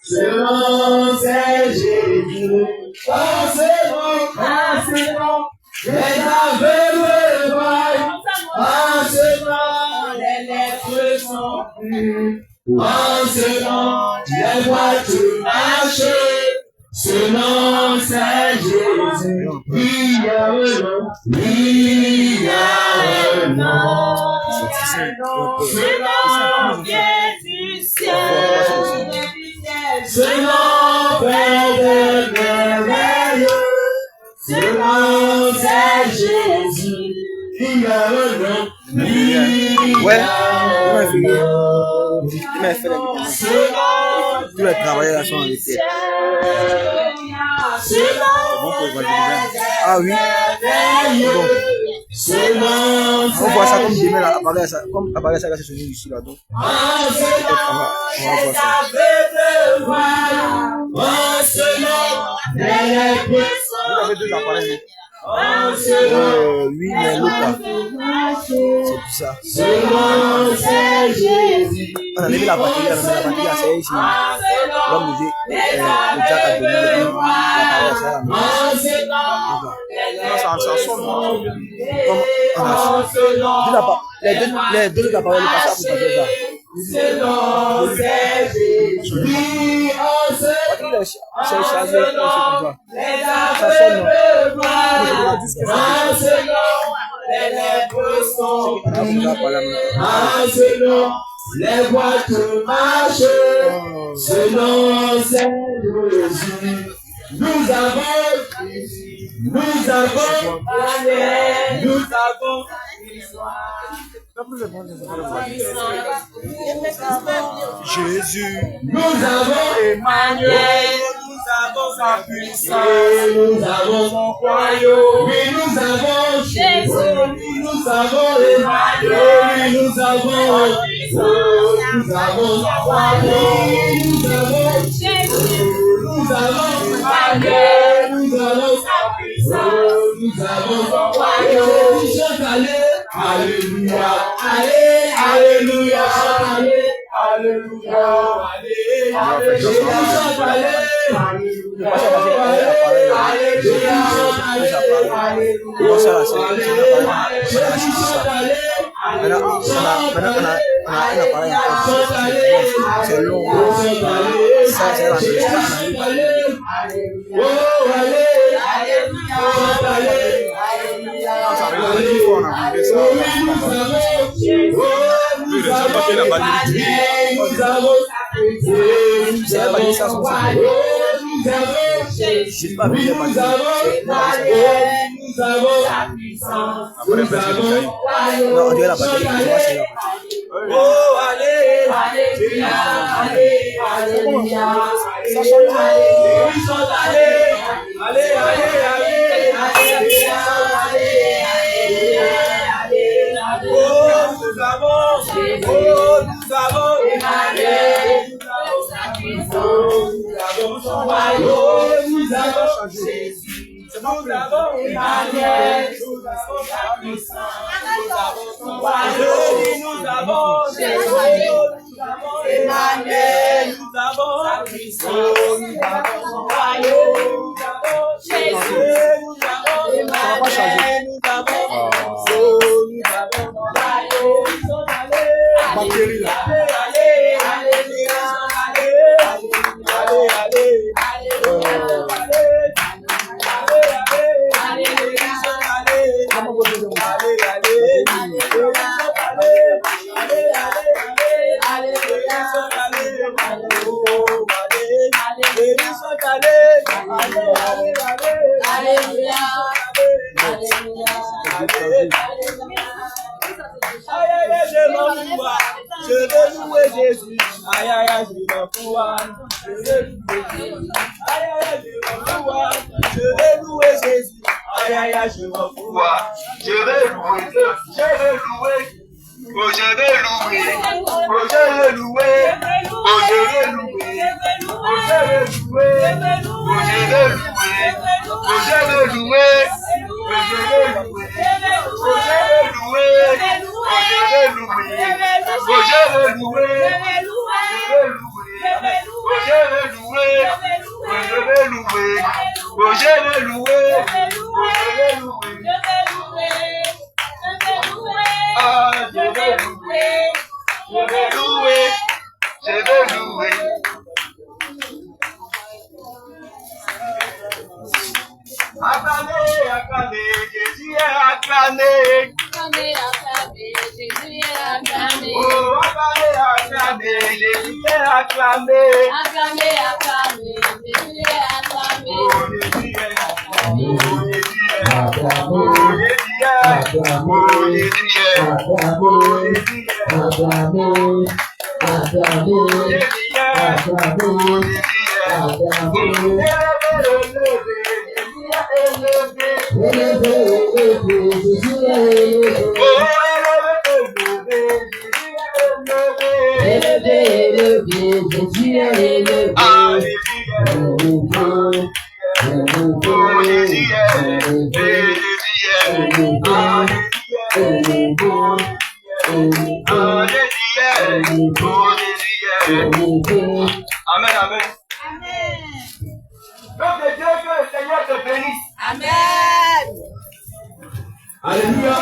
nom c'est Jésus. Par ce nom, les aveugles voient. Par ce nom, les lèvres sont pures. Par ce nom, les voitures marchent. Ce nom c'est Jésus. Il y a un nom. Il y a un nom. Ce nom vient du ciel. Ce nom fait de merveilles. Ce nom c'est Jésus. Il y a un nom. Ouais, il m'a fait tous les travailleurs sont en été. Ah oui. Bon. On voit ça comme demain, comme apparaît ça, c'est celui ici là. Donc, on va voir ça. Vous avez deux appareils. Oui, mais l'autre là, c'est tout ça. On a levé la batterie, c'est ici. L'homme nous dit, le jack a donné l'appareil, ça sonne. Les deux appareils, le passage, vous faites ça. C'est chargé, c'est comme ça. Ça sonne. Les voitures marchent. Ce nom c'est Jésus. Nous avons Jésus. Nous avons Emmanuel. Nous avons sa puissance. Nous avons son royaume. Oui, nous avons Jésus. Nous avons Emmanuel. Oui, nous avons nous avons son royaume. Nous avons Jésus. Nous avons Emmanuel. Nous avons sa puissance. Nous avons son royaume. Alléluia. Allez, alléluia. Alléluia. C'est long. Ça, c'est la Je veux louer Jésus. Aïe aïe aïe, je veux pouvoir. Je veux louer Jésus. Aïe aïe aïe, je veux pouvoir. Je veux louer Jésus. Je veux louer. Oh, je veux louer. Oh, je veux louer. Oh, je veux louer. Oh, je veux louer. Oh, je veux louer. Oh, je veux louer. Oh, je veux louer. Oh, je veux louer. Oh, je veux louer. Acclamez, acclamez, Jésus est acclamé. Acclamez, acclamez, Jésus est acclamé. Oh, acclamez, acclamez, Jésus est acclamé. Acclamez, acclamez, Jésus est acclamé. Oh, Jésus est acclamé. Oh, Jésus est acclamé. Oh, Jésus est acclamé. Oh, Jésus est acclamé. Amen, amen. Donc de Dieu, que le Seigneur te bénisse. Amen. Alléluia.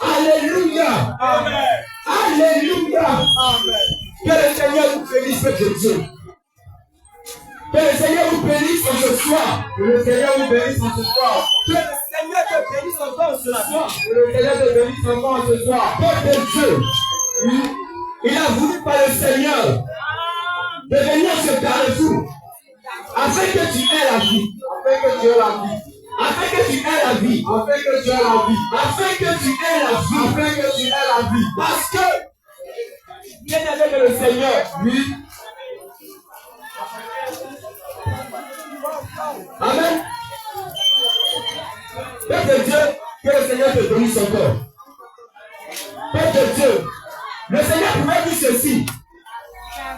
Alléluia. Amen. Alléluia. Amen. Que le Seigneur vous bénisse, peuple de Dieu. Que le Seigneur vous bénisse ce soir. Que le Seigneur vous bénisse ce soir. Que le Seigneur te bénisse encore ce soir. Que le Seigneur te bénisse encore ce soir. Peuple de Dieu. Il a voulu par le Seigneur de venir se carrefour afin que tu aies la vie. Afin que tu aies la vie. Afin que tu aies la vie. Afin que tu aies la vie. Afin que tu aies la vie. Afin que tu aies la vie. Parce que bien aimé que le Seigneur, oui. Amen. Père de Dieu, que le Seigneur te bénisse encore. Père de Dieu, le Seigneur pouvait dire ceci.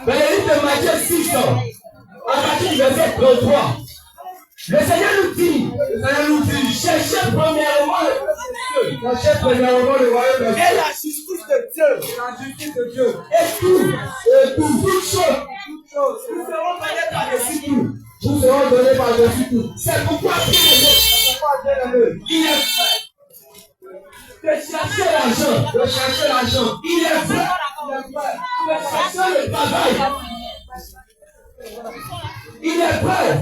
Dans le livre de Matthieu 6, à partir du verset 33, le Seigneur nous dit, cherchez premièrement le royaume de Dieu. Et la justice de Dieu. La justice de Dieu. Et toutes choses, Nous serons donnés par-dessus tout. vous seront donnés par-dessus tout. C'est pourquoi, bien-aimé, il est fait de chercher l'argent. Il est fait de chercher le travail. Il est prêt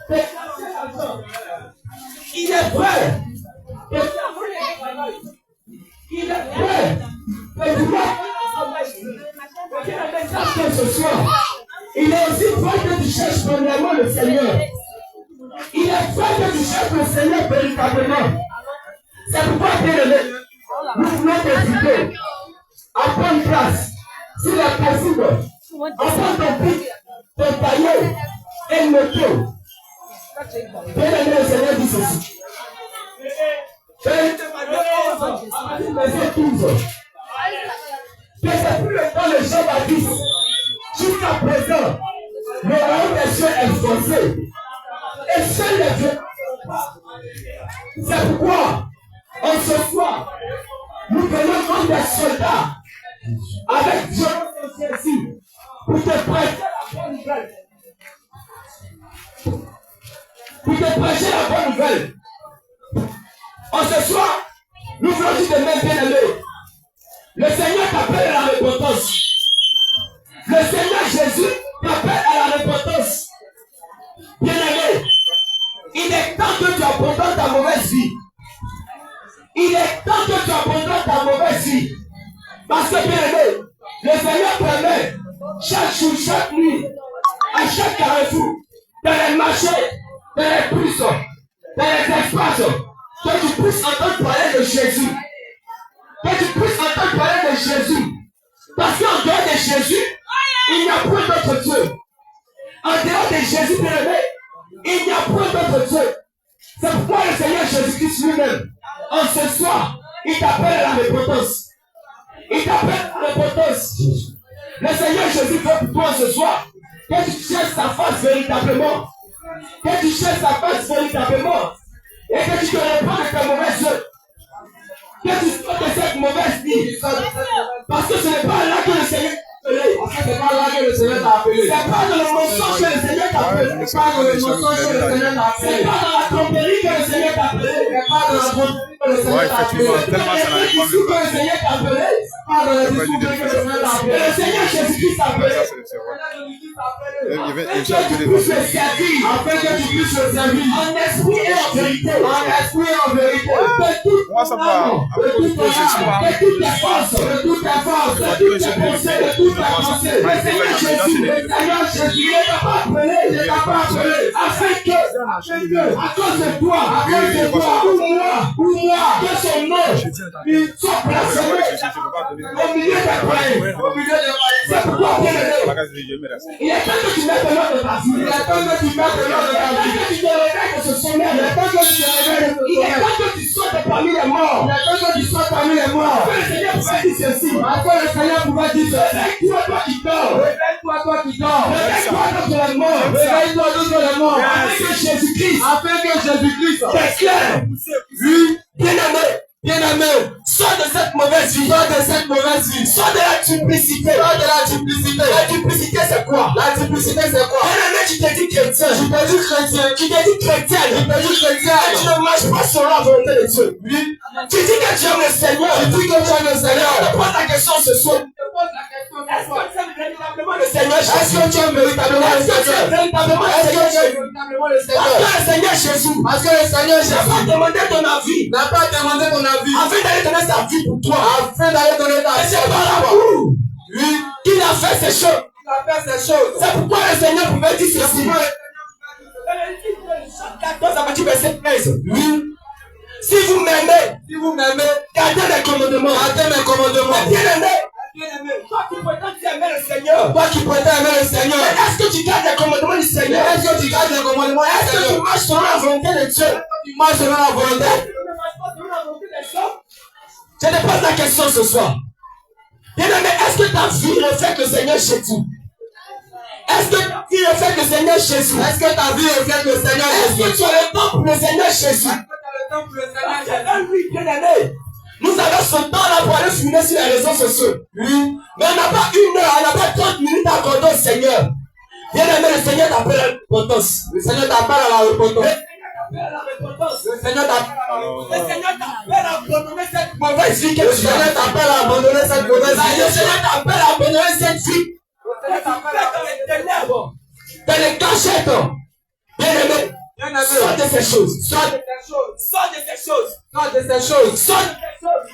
de chercher l'argent. Il est prêt de chercher le travail. Il est prêt de vouloir ce soir. Il est aussi prêt que tu cherches premièrement le Seigneur. Il est prêt que tu cherches le Seigneur véritablement. C'est pourquoi, bien-aimé, nous voulons t'inviter à prendre place, s'il est possible, à prendre ton pic, ton paillet et une moto. Bien-aimé, le Seigneur dit ceci. Verset 12. Que c'est plus le temps de Jean-Baptiste. Jusqu'à présent, le royaume des cieux est exposé. Et seul les dieux. C'est pourquoi, en ce soir, nous venons comme des soldats avec Dieu Jésus pour te prêcher la bonne nouvelle. Pour te prêcher la bonne nouvelle. En ce soir, nous voulons dire de même bien-aimé. Le Seigneur t'appelle à la repentance. Le Seigneur Jésus t'appelle à la repentance. Bien-aimé, il est temps que tu abandonnes ta mauvaise vie. Il est temps que tu abandonnes ta mauvaise vie. Parce que, bien-aimé, le Seigneur permet chaque jour, chaque nuit, à chaque carrefour, dans les marchés, dans les prisons, dans les espaces, que tu puisses entendre parler de Jésus. Que tu puisses entendre parler de Jésus. Parce qu'en dehors de Jésus, il n'y a point d'autre Dieu. En dehors de Jésus, bien-aimé, il n'y a point d'autre Dieu. C'est pourquoi le Seigneur Jésus-Christ lui-même, en ce soir, il t'appelle à la repentance. Il t'appelle à la repentance. Le Seigneur Jésus veut pour toi ce soir que tu cherches sa face véritablement. Que tu cherches sa face véritablement. Et que tu te réponds de ta mauvaise œuvre. Que tu sortes de cette mauvaise vie. Parce que ce n'est pas là que le Seigneur t'a appelé. C'est pas dans le mensonge que le Seigneur t'a appelé. C'est pas dans le mensonge que le Seigneur t'a appelé. C'est pas dans la tromperie que le Seigneur t'a appelé. C'est pas dans la tromperie que le Seigneur t'a appelé. C'est pas dans le discours que le Seigneur t'a appelé. C'est pas dans le discours que le Seigneur t'a appelé. Le Seigneur Jésus-Christ t'a appelé. Afin que tu puisses le servir. Afin que tu puisses le servir. En esprit et en vérité. En esprit et en vérité. De toute ton âme. De toute ton âme. De toutes tes forces. De toutes tes forces. De toutes tes pensées. De toutes tes pensées. Le Seigneur Jésus. Le Seigneur Jésus. Il ne t'a pas appelé. Il ne t'a pas appelé. Afin que, à cause de toi, ou moi, que son nom, il soit placé au milieu des païens. Au milieu des païens. C'est pourquoi, bien aimé, il est temps que tu mettes le nom de ta vie. Il est temps que tu mettes le nom de ta vie. Il est temps que tu te réveilles de ce sommeil. Il est temps que tu te réveilles de ce sommeil. Il est temps que tu sortes parmi les morts. Il est temps que tu sortes parmi les morts. Que le Seigneur pouvait dire ceci. Que le Seigneur pouvait dire ceci. Réveille-toi, toi qui dors. Réveille-toi, toi qui dors. Réveille-toi contre les morts. Réveille-toi contre les morts. Afin que Jésus-Christ. Afin que Jésus-Christ. T'éclaire. Oui. Bien-aimé, sors de cette mauvaise vie. Sors de cette mauvaise vie. Sors de la duplicité. Sors de la duplicité. La duplicité, c'est quoi? La duplicité, c'est quoi? Bien-aimé, tu t'es dit chrétien. Tu t'es dit chrétien. Tu t'es dit chrétienne. Tu t'es dit chrétien. Et tu ne marches pas selon la volonté de Dieu. Oui. Tu dis que tu aimes le Seigneur. Tu dis que tu aimes le Seigneur. Je te pose la question ce soir. Je te pose la question ce soir. Est-ce que tu aimes véritablement le Seigneur? Est-ce que tu aimes véritablement le Seigneur? Véritablement le Seigneur. Parce que le Seigneur Jésus. Parce que le Seigneur Jésus n'a pas demandé ton avis. N'a pas demandé ton avis. Afin d'aller donner sa vie pour toi. Afin d'aller donner ta vie. Et c'est par l'amour. Oui. Qu'il a fait ces choses. Il a fait ces choses. C'est pourquoi le Seigneur pouvait dire ceci. 14 verset 13. Oui. Si vous m'aimez, gardez mes commandements. Gardez mes commandements. Bien-aimé, toi qui prétends aimer le Seigneur. Toi qui prétends aimer le Seigneur. Mais est-ce que tu gardes les commandements du Seigneur? Est-ce que tu gardes les commandements? Est-ce que tu marches selon la volonté de Dieu? Tu marches selon la volonté. Je te pose la question ce soir. Bien-aimé, est-ce que ta vie reflète le Seigneur Jésus? Est-ce que ta vie reflète le Seigneur Jésus? Est-ce que ta vie reflète le Seigneur Jésus? Est-ce que tu as le temps pour le Seigneur Jésus? Oui, bien-aimé. Nous avons ce temps-là pour aller fumer sur les réseaux sociaux. Oui. Mais on n'a pas 1 heure, on n'a pas 30 minutes à accorder au Seigneur. Bien-aimé, le Seigneur t'appelle à la repentance. Le Seigneur t'appelle à la repentance. Le Seigneur t'appelle à abandonner cette mauvaise vie. Le Seigneur t'appelle à abandonner cette mauvaise vie. Le Seigneur t'appelle à abandonner cette vie. Le Seigneur t'appelle dans les ténèbres. Dans les cachettes. Bien-aimé. Sors de ces choses. Sors de ces choses. Sors de ces choses. Sors de ces choses. Sors de ces choses.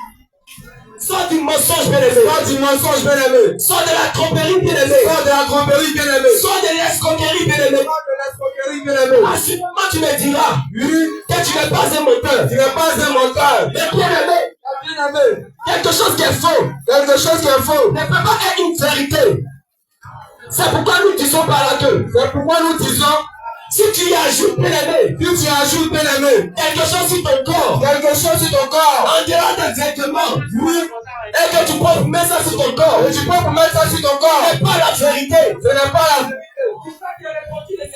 Sors du mensonge, bien-aimé. Sors du mensonge, bien-aimé. Sors de la tromperie, bien-aimé. Sors de la tromperie, bien-aimé. Sors de l'escroquerie, bien-aimé. Sors de l'escroquerie, bien-aimé. Assurément, tu me diras que tu n'es pas un menteur. Tu n'es pas un menteur. Mais bien-aimé, quelque chose qui est faux. Quelque chose qui est faux ne peut pas être une vérité. C'est pourquoi nous disons par là que. C'est pourquoi nous disons. Si tu y ajoutes, bien-aimé, quelque chose sur ton corps, en dehors des vêtements, oui, et que tu peux mettre ça sur ton corps, ce n'est pas la vérité,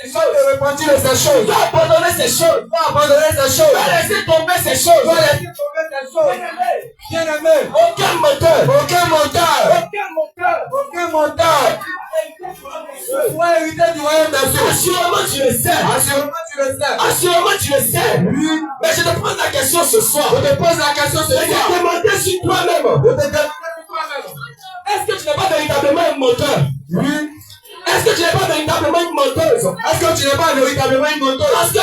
Tu fais repentir de ces choses, tu vas abandonner ces choses, tu vas laisser tomber ces choses, bien-aimé, aucun menteur, pour éviter du royaume des cieux. Assurément tu le sais. Assurément tu le sais. Oui. Mais je te pose la question ce soir. Je te demandais sur toi-même. Est-ce que tu n'es pas véritablement un menteur? Oui. Est-ce que tu n'es pas véritablement une menteuse? Parce que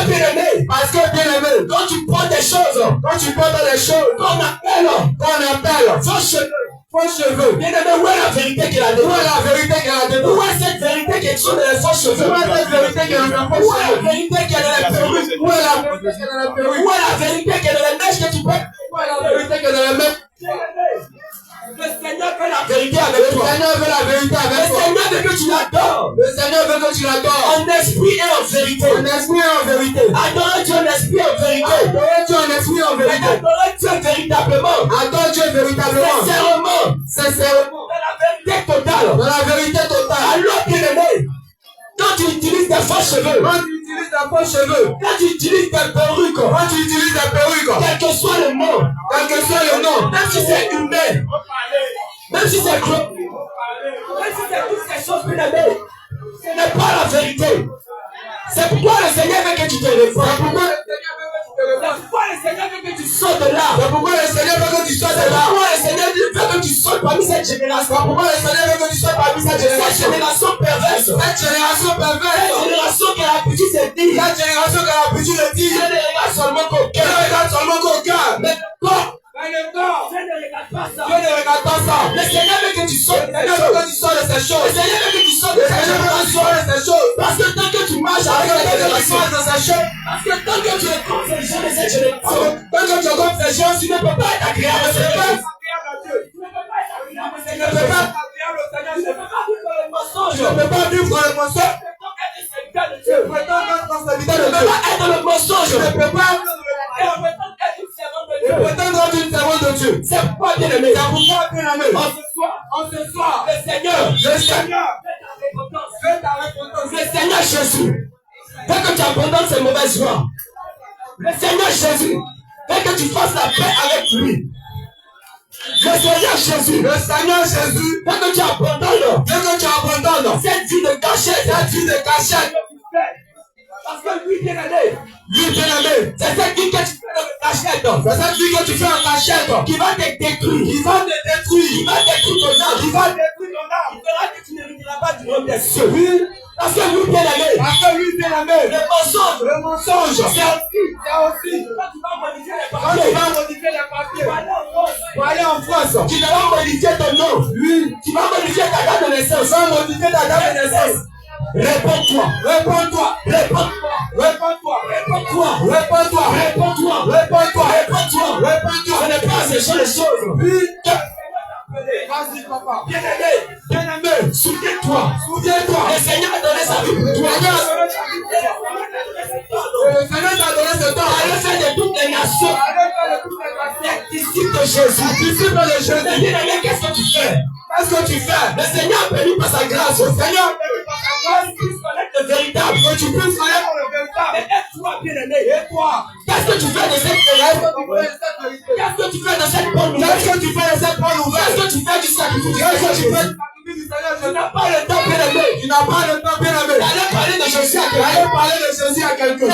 bien-aimé, quand tu prends des choses, qu'on appelle faux cheveux. Bien-aimé, où est la vérité qu'il a dedans? Où est cette vérité qui est sur les faux cheveux? Où est la vérité qui est dans la perruque? Où est la vérité qui est dans la neige que tu portes? Où est la vérité qui est dans la main? Le Seigneur veut la vérité avec toi. Le Seigneur veut que tu l'adores. En esprit et en vérité. Adore Dieu en esprit et en vérité. Adore Dieu véritablement. Sincèrement. Dans la vérité totale. Alors, bien-aimé, quand tu utilises des faux cheveux, quand tu utilises des perruques, quel que soit le nom, même si c'est humain, même si c'est gros, même si c'est toutes ces choses, bien-aimé, ce n'est pas la vérité. pourquoi le Seigneur veut que tu te répandes. C'est pourquoi le Seigneur veut que tu te répandes. C'est pourquoi le Seigneur veut que tu sortes de là. C'est pourquoi le Seigneur veut que tu sortes de là. C'est pourquoi le Seigneur veut que tu sortes parmi cette génération. C'est pourquoi le Seigneur veut que tu sortes parmi cette génération perverse. Cette génération perverse. Cette génération qui a l'habitude de dire. Cette génération qui a l'habitude de dire. Je ne regarde seulement qu'au cœur. Je ne regarde seulement qu'au cœur. Mais corps. Mais le corps. Je ne regarde pas ça. Je ne regarde pas ça. Le Seigneur veut que tu sortes. Le Seigneur veut que tu sortes de ces choses. Le Seigneur veut que tu sortes de Le ces Seigneur veut que tu sortes de ces choses. Parce que tant que tu marches avec Parce que cette tant que tu génération. marches dans ces choses. Parce que tant que tu es comme ces gens de cette génération. Tant que tu es comme ces gens, Tu ne peux pas être agréable au Seigneur. tu ne peux pas être agréable au Seigneur. Tu ne peux pas être agréable au Seigneur. Tu ne peux pas vivre dans le mensonge. Tu ne peux pas vivre dans le mensonge. Tu ne peux pas être Tu ne peux pas être dans le mensonge. dans le mensonge. Tu ne peux pas être dans le mensonge. Tu peux prétendre être une servante de Dieu. C'est pourquoi, bien aimé, C'est pourquoi, bien aimé, en ce soir, le Seigneur, le Seigneur fait ta récompense. Le Seigneur Jésus, dès que tu abandonnes ces mauvaises voies, le Seigneur Jésus, dès que tu fasses la paix avec lui, le Seigneur Jésus, dès que tu abandonnes cette vie de cachette, parce que lui, bien aimé, c'est cette vie que tu fais en cachette, qui va te détruire, qui va détruire ton âme, il fera que tu ne reviendras pas du royaume des cieux. Parce que lui, bien aimé, le mensonge, c'est aussi, quand tu vas modifier les papiers, pour aller en France, tu vas modifier ton nom, tu vas modifier ta date de naissance, Réponds-toi. Ce n'est pas ce genre de choses. Vas-y, papa. Bien-aimé, souviens-toi. Le Seigneur a donné sa vie pour toi. Le Seigneur t'a donné ce temps. Allez faire de toutes les nations. Disciple de Jésus. Bien-aimé, qu'est-ce que tu fais? Le Seigneur a permis par sa grâce. Que tu puisses connaître le véritable. Et toi, bien-aimé. Qu'est-ce que tu fais de cette vérité? Qu'est-ce que tu fais de cette bonne nouvelle? Qu'est-ce que tu fais du sacrifice? Tu n'as pas le temps, bien-aimé. Allez parler de Jésus à quelqu'un.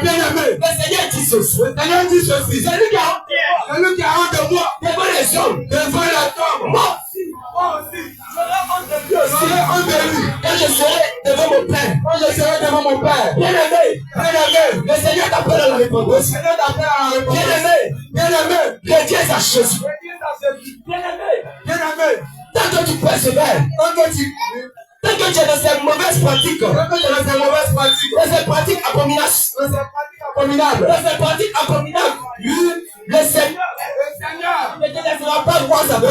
Bien-aimé. Le Seigneur dit ceci. Celui qui a honte de moi devant les hommes, moi aussi, j'aurai honte de lui. Quand je serai devant mon Père. Bien-aimé, le Seigneur t'appelle à la repentance. Bien-aimé, retiens sa chose. Bien-aimé, tant que tu persévères, tant que tu es dans ces mauvaises pratiques, dans ces pratiques abominables, le Seigneur ne te laissera pas voir sa face. Tant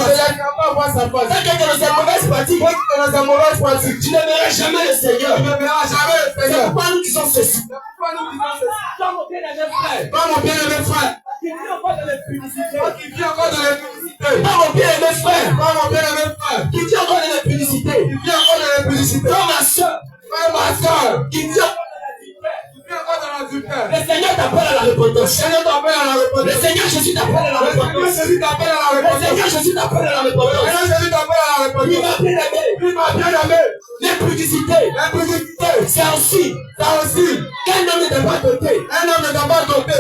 que tu es dans ces mauvaises pratiques, tu ne verras jamais le Seigneur. C'est pourquoi nous disons ceci. Toi, mon bien-aimé frère, qui vit encore dans l'impudicité. Toi, mon bien-aimé frère, qui vit encore dans l'impudicité. Toi, ma soeur, qui vit encore dans l'adultère. Le Seigneur t'appelle à la repentance. Le Seigneur Jésus t'appelle à la repentance. Il m'a bien aimé. L'impudicité, c'est aussi qu'un homme ne t'a pas doté.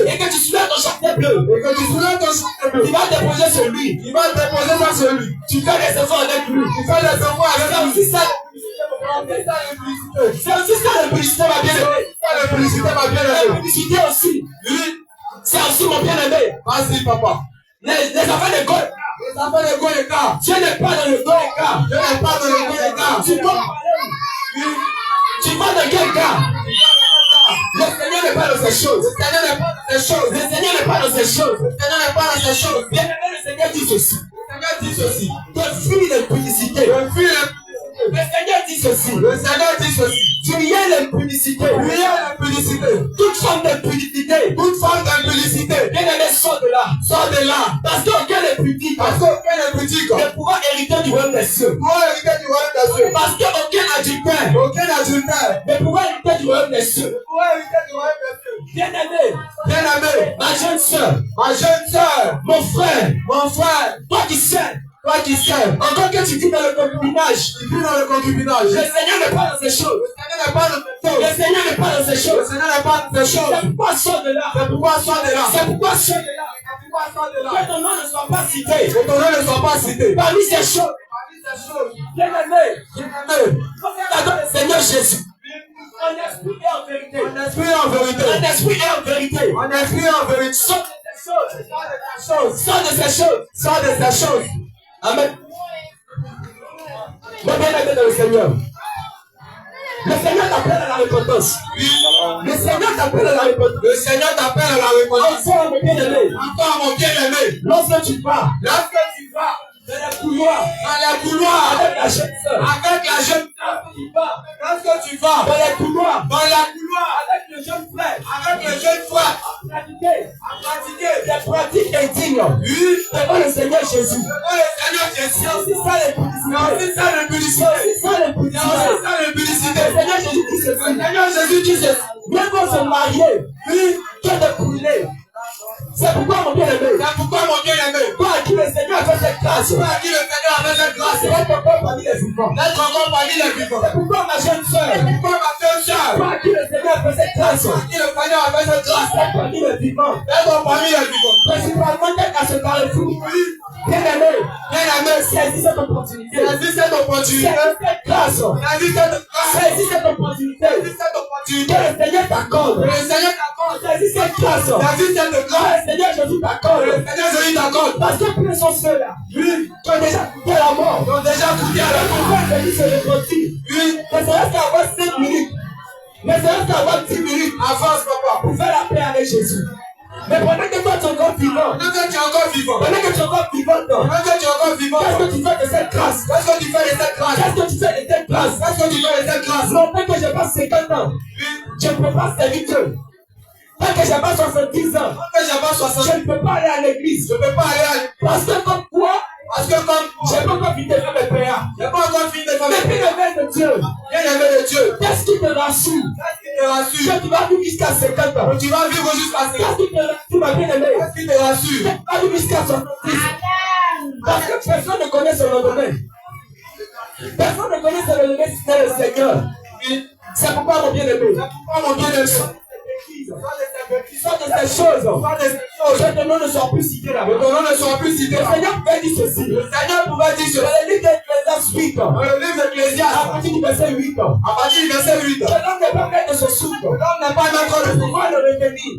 Et que tu soulèves ton chapelet bleu. Il va déposer sur lui. Tu fais les efforts avec lui. C'est aussi ça. L'impudicité, ma bien-aimée. L'impudicité aussi. C'est aussi mon bien-aimé. Vas-y, papa. Les affaires de God. Tu n'es pas dans le bon écart. Tu vas dans quel cas? Le Seigneur n'est pas dans ces choses. Bien aimé, le Seigneur dit ceci. De fuir l'impudicité. Le Seigneur dit ceci. Fuyez l'impudicité. Toute forme d'impudicité. Bien aimé, sors de là. Parce qu'aucun impudique ne pourra hériter du royaume des cieux. Parce qu'aucun adultère ne pourra hériter du royaume des cieux. Bien aimé, ma jeune soeur, mon frère, toi qui sais, encore que tu vis dans le concubinage, le Seigneur n'est pas dans ces choses. Le Seigneur n'est pas dans ces choses. Le Seigneur n'est pas de ces choses. C'est pourquoi sors de là. C'est pourquoi sors de là. C'est pourquoi sors de là. C'est pourquoi sors de là. Que ton nom ne soit pas cité. Que ton nom ne soit pas cité. Parmi ces choses. Parmi ces choses. Bien-aimé. Bien-aimé. Regarde le Seigneur Jésus. En esprit et en vérité. En esprit et en vérité. En esprit et en vérité. En esprit et en vérité. Sors de ces choses. Sors de ces choses. Sors de ces choses. Amen. Mon bien-aimé dans le Seigneur. Le Seigneur t'appelle à la repentance. Le Seigneur t'appelle à la repentance. Le Seigneur t'appelle à la repentance. Encore mon bien-aimé. Encore mon bien-aimé. Lorsque tu vas Lorsque tu vas dans les couloirs, dans les couloirs avec la jeune sœur, avec la jeune lorsque tu vas lorsque tu vas dans les couloirs, dans la couloir avec le jeune frère, avec le jeune frère à pratiquer des pratiques indignes, oui, devant le Seigneur Jésus. devant le Seigneur Jésus. C'est aussi ça les C'est ça le publicité. C'est ça les C'est ça le publicité. Le Seigneur Jésus dit ceci. Le Seigneur Jésus dit ceci. Mieux vaut se marier que de brûler. C'est pourquoi mon bien-aimé, C'est pourquoi mon bien-aimé, toi à qui le Seigneur a fait cette grâce, toi à qui le Seigneur avait cette grâce, d'être encore parmi les vivants. d'être encore parmi les vivants. C'est pourquoi ma jeune sœur, Pourquoi ma jeune sœur, toi à qui le Seigneur a fait cette grâce, à qui le Seigneur avait cette grâce, d'être parmi les vivants. d'être parmi les vivants. Principalement d'être à ce carrefour. Oui, Bien-aimé, bien-aimé, saisis cette opportunité. saisis cette opportunité. Saisis cette grâce. Saisis cette grâce. Saisis cette opportunité. Saisis cette Que opportunité. le Seigneur t'accorde. Que le Seigneur t'accorde. Saisis cette grâce. Saisis cette Que grâce. le Seigneur Jésus Que t'accorde. le Seigneur Jésus t'accorde. Parce que plus sont ceux-là Oui, qui ont déjà coûté la mort. ils ont déjà coûté à la mort. Pourquoi Jésus se repentit? Oui, Ne serait-ce qu'avoir 5 minutes. Ne serait-ce qu'avoir 10 minutes avance, papa. pour faire la paix avec Jésus. Mais pendant que toi tu es encore vivant, Pendant que tu es encore vivant, pendant que tu es encore vivant, pendant que tu es encore vivant, qu'est-ce que tu fais de cette grâce? qu'est-ce que tu fais de cette grâce? Qu'est-ce que tu fais de cette grâce? Qu'est-ce que tu fais de cette grâce? Non, tant que je passe 50 ans, Oui, je ne peux pas servir Dieu. Tant que j'ai pas 70 ans, quand j'ai pas 60, je ne peux pas aller à l'église. je peux pas aller à l'église. Parce que comme quoi, Parce que comme j'ai pas encore fini de faire mes PA. j'ai pas encore fini de faire mes Depuis le maître de Dieu, bien-aimé de Dieu, qu'est-ce qui te rassure? qu'est-ce qui te rassure? Que tu vas vivre jusqu'à 50 ans. Que tu vas vivre jusqu'à 50 Qu'est-ce qui te rassure, ma bien-aimée? Qu'est-ce qui te rassure? Que tu vas vivre jusqu'à 70. Parce que personne ne connaît son domaine. Personne ne connaît son domaine si c'est le Seigneur. Oui, C'est pourquoi mon bien-aimé, c'est pourquoi mon bien-aimé, soit de ces choses, que ton nom ne soit plus cité là. que ton nom ne soit plus cité. Le Seigneur pouvait dire ceci. Le Seigneur pouvait dire Dans cela. le livre d'Ecclésiaste 8, Dans le livre à d'Ecclésiaste, partir du verset 8, à partir du verset 8, que l'homme n'est pas maître de son souffle. l'homme n'est pas maître de son Pouvoir le retenir.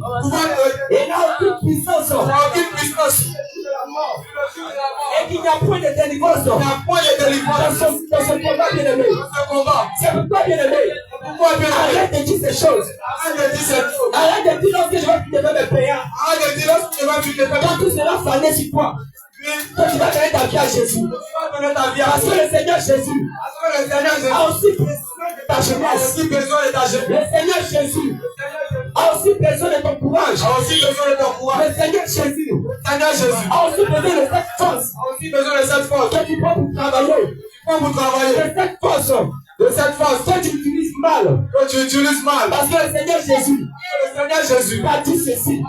Il n'a aucune puissance. Il n'a aucune puissance. Et qu'il n'y a point de délivrance Il n'y a point de délivrance dans ce combat bien-aimé. dans ce combat. C'est pourquoi bien-aimé, Pourquoi bien-aimé? arrête de dire ces choses. Arrête de dire cette chose. Arrête de dire lorsque je vais plus de mes payants. Arrête de dire lorsque tu vas plus te faire. Quand tout cela fanait sur toi, Oui, que tu vas donner ta vie à Jésus. tu vas donner ta vie à Parce que Dieu. le Seigneur Jésus Parce que le Seigneur Jésus a aussi besoin de ta a jeunesse. aussi besoin de ta jeunesse. Le Seigneur Jésus a aussi besoin de ton courage. A aussi besoin de ton courage. Le Seigneur Jésus Le Seigneur Jésus a aussi besoin de cette force a aussi besoin de cette force. que tu prends pour travailler. Quand vous travaillez, De cette force de cette force que tu utilises mal. que tu utilises mal. Parce que le Seigneur Jésus Le Seigneur Jésus, a dit ceci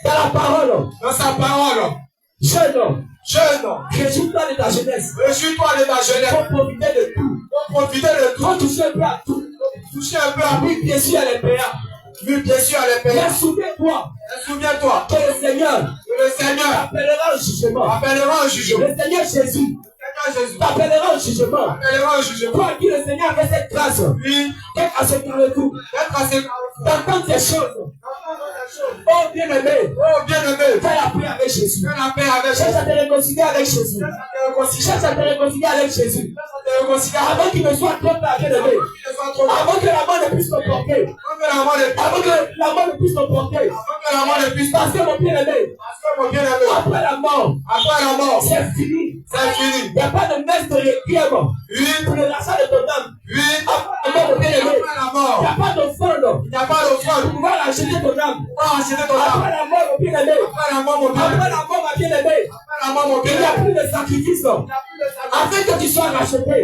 dans la parole. dans sa parole, Jeune homme, jeune homme, réjouis-toi de ta jeunesse. réjouis-toi de ta jeunesse. Faut profiter de tout. Pour profiter de tout, Faut toucher un peu à tout. toucher un peu à Oui, bien sûr, elle est payante. lui, bien sûr, les Mais pays. souviens-toi Et souviens-toi que le Seigneur que le Seigneur appellera au jugement. appellera au jugement. Le Seigneur Jésus Le Seigneur Jésus t'appellera au jugement. appellera au jugement. Toi qui le Seigneur fait cette grâce, Lui, d'être à ce carrefour, d'être assez d'entendre ces choses. Oh bien-aimé, oh bien-aimé, fais la paix avec Jésus. fais la paix avec Cherche Jésus. à te réconcilier avec Jésus. Cherche à te réconcilier avec Jésus. Avant qu'il ne soit trop tard, bien-aimé. Avant que la mort ne puisse te porter. Avant que la mort ne puisse te porter. Parce que mon bien-aimé, après la mort, c'est fini. Il n'y a pas de messe de requiem pour le rachat de ton âme. Après la mort, mon bien-aimé, il n'y a pas d'offrande pour pouvoir racheter ton âme. Après la mort, mon bien-aimé, après la mort, ma bien-aimée, il n'y a plus de sacrifice afin que tu sois racheté.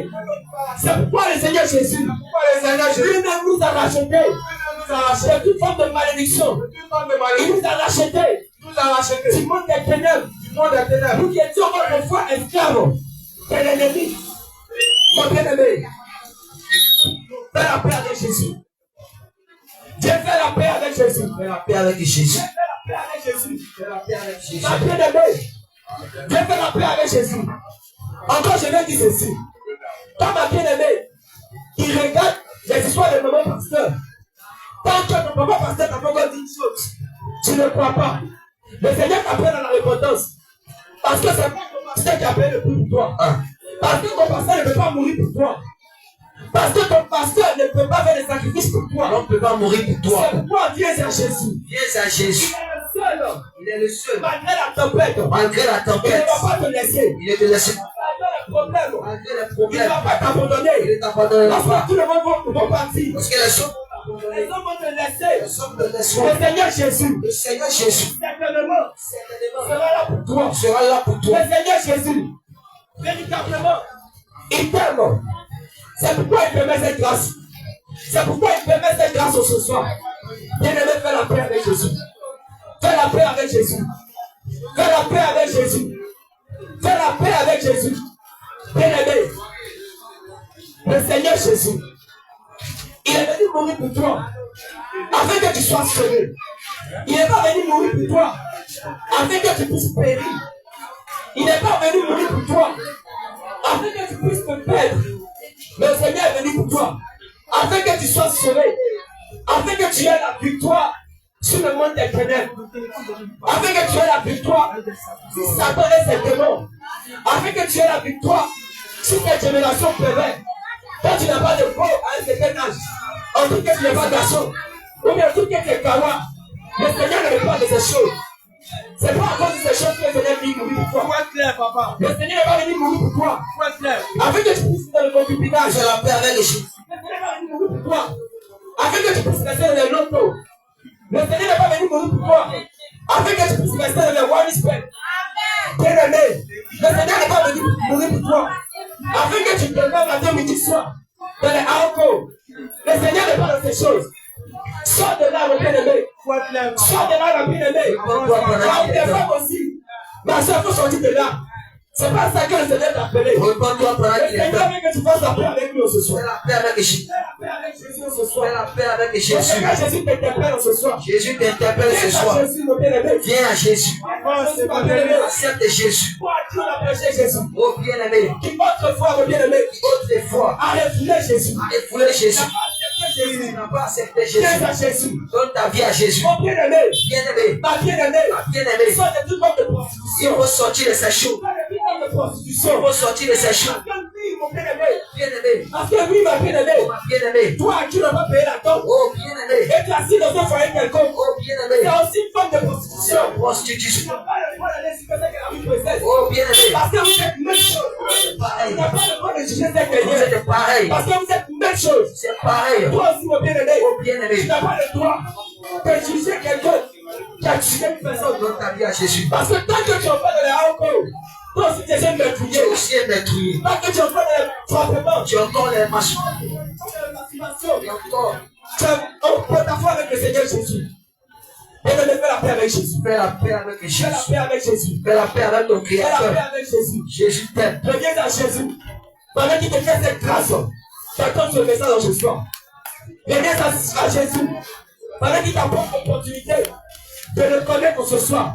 C'est pourquoi le Seigneur Jésus lui-même nous a rachetés de toute forme de malédiction. Il nous a rachetés du monde des ténèbres. Nous qui étions autrefois esclaves de l'ennemi. Mon bien-aimé, fais la paix avec Jésus. Jésus. Fais la paix avec Jésus. Fais la paix avec Jésus. Fais la paix avec Jésus. Ma bien-aimée, viens faire la paix avec Jésus. Encore, je vais dire ceci. Quand ma bien-aimée, il regarde les histoires de maman pasteur, tant que ton maman pasteur n'a pas encore dit une chose, tu ne crois pas. Le Seigneur t'appelle à la repentance. Parce que c'est pas ton pasteur qui appelle le plus pour toi. Parce que ton pasteur ne peut pas mourir pour toi. Parce que ton pasteur ne peut pas faire des sacrifices pour toi. On ne peut pas mourir pour toi. C'est pourquoi viens à Jésus. Viens à Jésus. Il est le seul. Il est le seul. Malgré la tempête. Malgré la Il ne tempête. va pas te laisser. Il ne te laisse pas. Malgré les problèmes. Malgré les Il ne problèmes. va pas t'abandonner. Il ne t'abandonnera pas. Lorsque tout le monde va partir. Parce que les hommes Les hommes vont te laisser. les hommes te laisseront. Le Seigneur Jésus. Le Seigneur Jésus Certainement. Sera là pour toi. sera là pour Le toi. Seigneur Jésus. Véritablement. Il t'aime. C'est pourquoi il permet cette grâce. C'est pourquoi il permet cette grâce ce soir. Bien-aimé, fais la paix avec Jésus. Fais la paix avec Jésus. Fais la paix avec Jésus. Fais la paix avec Jésus. Bien-aimé, le Seigneur Jésus, il est venu mourir pour toi, afin que tu sois sauvé. Il n'est pas venu mourir pour toi, afin que tu puisses périr. Il n'est pas venu mourir pour toi, afin que tu puisses te perdre. Mais le Seigneur est venu pour toi, afin que tu sois sauvé, afin que tu aies la victoire sur le monde des ténèbres, afin que tu aies la victoire sur Satan et ses démons, afin que tu aies la victoire sur cette génération perverse. Quand tu n'as pas de peau à un certain âge, on dit que tu n'es pas garçon, ou bien on dit que tu es kawa, le Seigneur ne veut pas de ces choses. C'est pas à cause de ces choses que le Seigneur est venu mourir pour toi. Clair, papa. Le Seigneur n'est pas venu mourir pour toi, Clair. afin que tu puisses dans le concubinage. Fais la paix avec Jésus. Le Seigneur n'est pas venu mourir pour toi, afin que tu puisses rester dans les lotos. Le Seigneur n'est pas venu mourir pour toi, afin que tu puisses rester dans les one respect. Bien-aimé, le Seigneur n'est pas venu mourir pour toi, afin que tu te lèves matin, midi, soir, dans les alcools. Le Seigneur n'est pas dans ces choses. Sors de là, mon bien-aimé. Sors de là, mon bien-aimé. Sors des femmes aussi. Ma soeur, il faut sortir de là. C'est pas ça que le Seigneur t'a appelé. Repends-toi pendant Le qu'il est Seigneur temps. veut que tu fasses la paix avec lui ce Fais soir. la paix avec Jésus. Fais la paix avec Jésus ce Fais soir. la paix avec Le Jésus. Seigneur Jésus t'interpelle ce soir. Jésus t'interpelle ce Viens à soir. Jésus, mon bien-aimé. Viens à Jésus. Mon bien-aimé. Accepte Jésus. Toi, tu as prêché Jésus. Oh bien-aimé. Qui autrefois, mon bien-aimé, Autrefois, a refusé Jésus. allez fouler Jésus. Jésus. Tu n'as pas accepté Jésus. Viens à Jésus. Donne ta vie à Jésus. Mon bien-aimé. Bien-aimé. Ma bien-aimée. Bien-aimé. Sors de toute forme de Il prostitution. faut sortir de ces choses. Sors de toute forme de Il prostitution. faut sortir de ces choses. Parce que oui, mon bien-aimé. Bien-aimé. Parce que oui, ma bien-aimée. Ma bien-aimé. Toi qui n'as pas payé la dot. Oh bien-aimé. Et tu es assis dans un foyer quelconque. Oh C'est bien-aimé. aussi une forme de C'est prostitution. la Tu prostitution. n'as pas le droit d'aller sur ce que la vie possède. Oh bien-aimé. Parce que vous êtes une même chose. Tu n'as pas le droit de juger cette Vous dernière. êtes pareil. Parce que vous êtes une même chose. C'est pareil. Toi aussi, mon bien-aimé. Oh Tu bien-aimé. n'as pas le droit de juger quelqu'un qui a tué une personne. Donne ta vie à Jésus. Parce que tant que tu en fais de la alcool, toi aussi tu es un Tu es meurtrier. aussi un meurtrier. Tant que tu en fais de la frappement, Tu as encore les machins. tu en fais de la masturbation, Et encore. tu es en porte-à-faux avec le Seigneur Jésus. Et ne fais la paix avec Jésus. Fais la paix avec Fais Jésus. la paix avec Jésus. Fais la paix avec ton Fais la paix Créateur. avec Jésus. Jésus t'aime. Reviens à Jésus. Pendant qu'il te fait cette grâce, t'attends ce message dans ce soir. Reviens à Jésus. Pendant qu'il t'apporte l'opportunité de le connaître ce soir.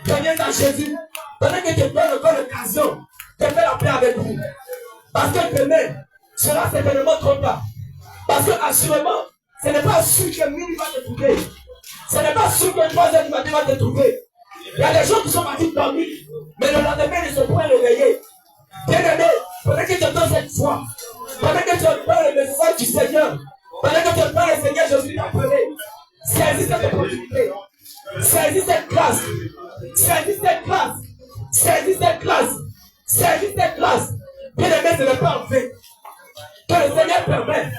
Reviens à Jésus. Pendant qu'il te donne encore l'occasion de faire la paix avec lui. Parce que demain sera certainement trop tard. Parce que assurément, ce n'est pas sûr que minuit va te trouver. Ce n'est pas sûr que 3 heures du matin va te trouver. Il y a des gens qui sont partis dormir, mais le lendemain ils ne sont pas réveillés. Bien-aimé, pendant que tu entends cette foi, pendant que tu entends le message du Seigneur, pendant que tu entends le Seigneur Jésus t'appeler, saisis cette opportunité, saisis cette grâce, saisis cette grâce, saisis cette grâce, saisis cette grâce. Bien-aimé, ce n'est pas en fait que le Seigneur permet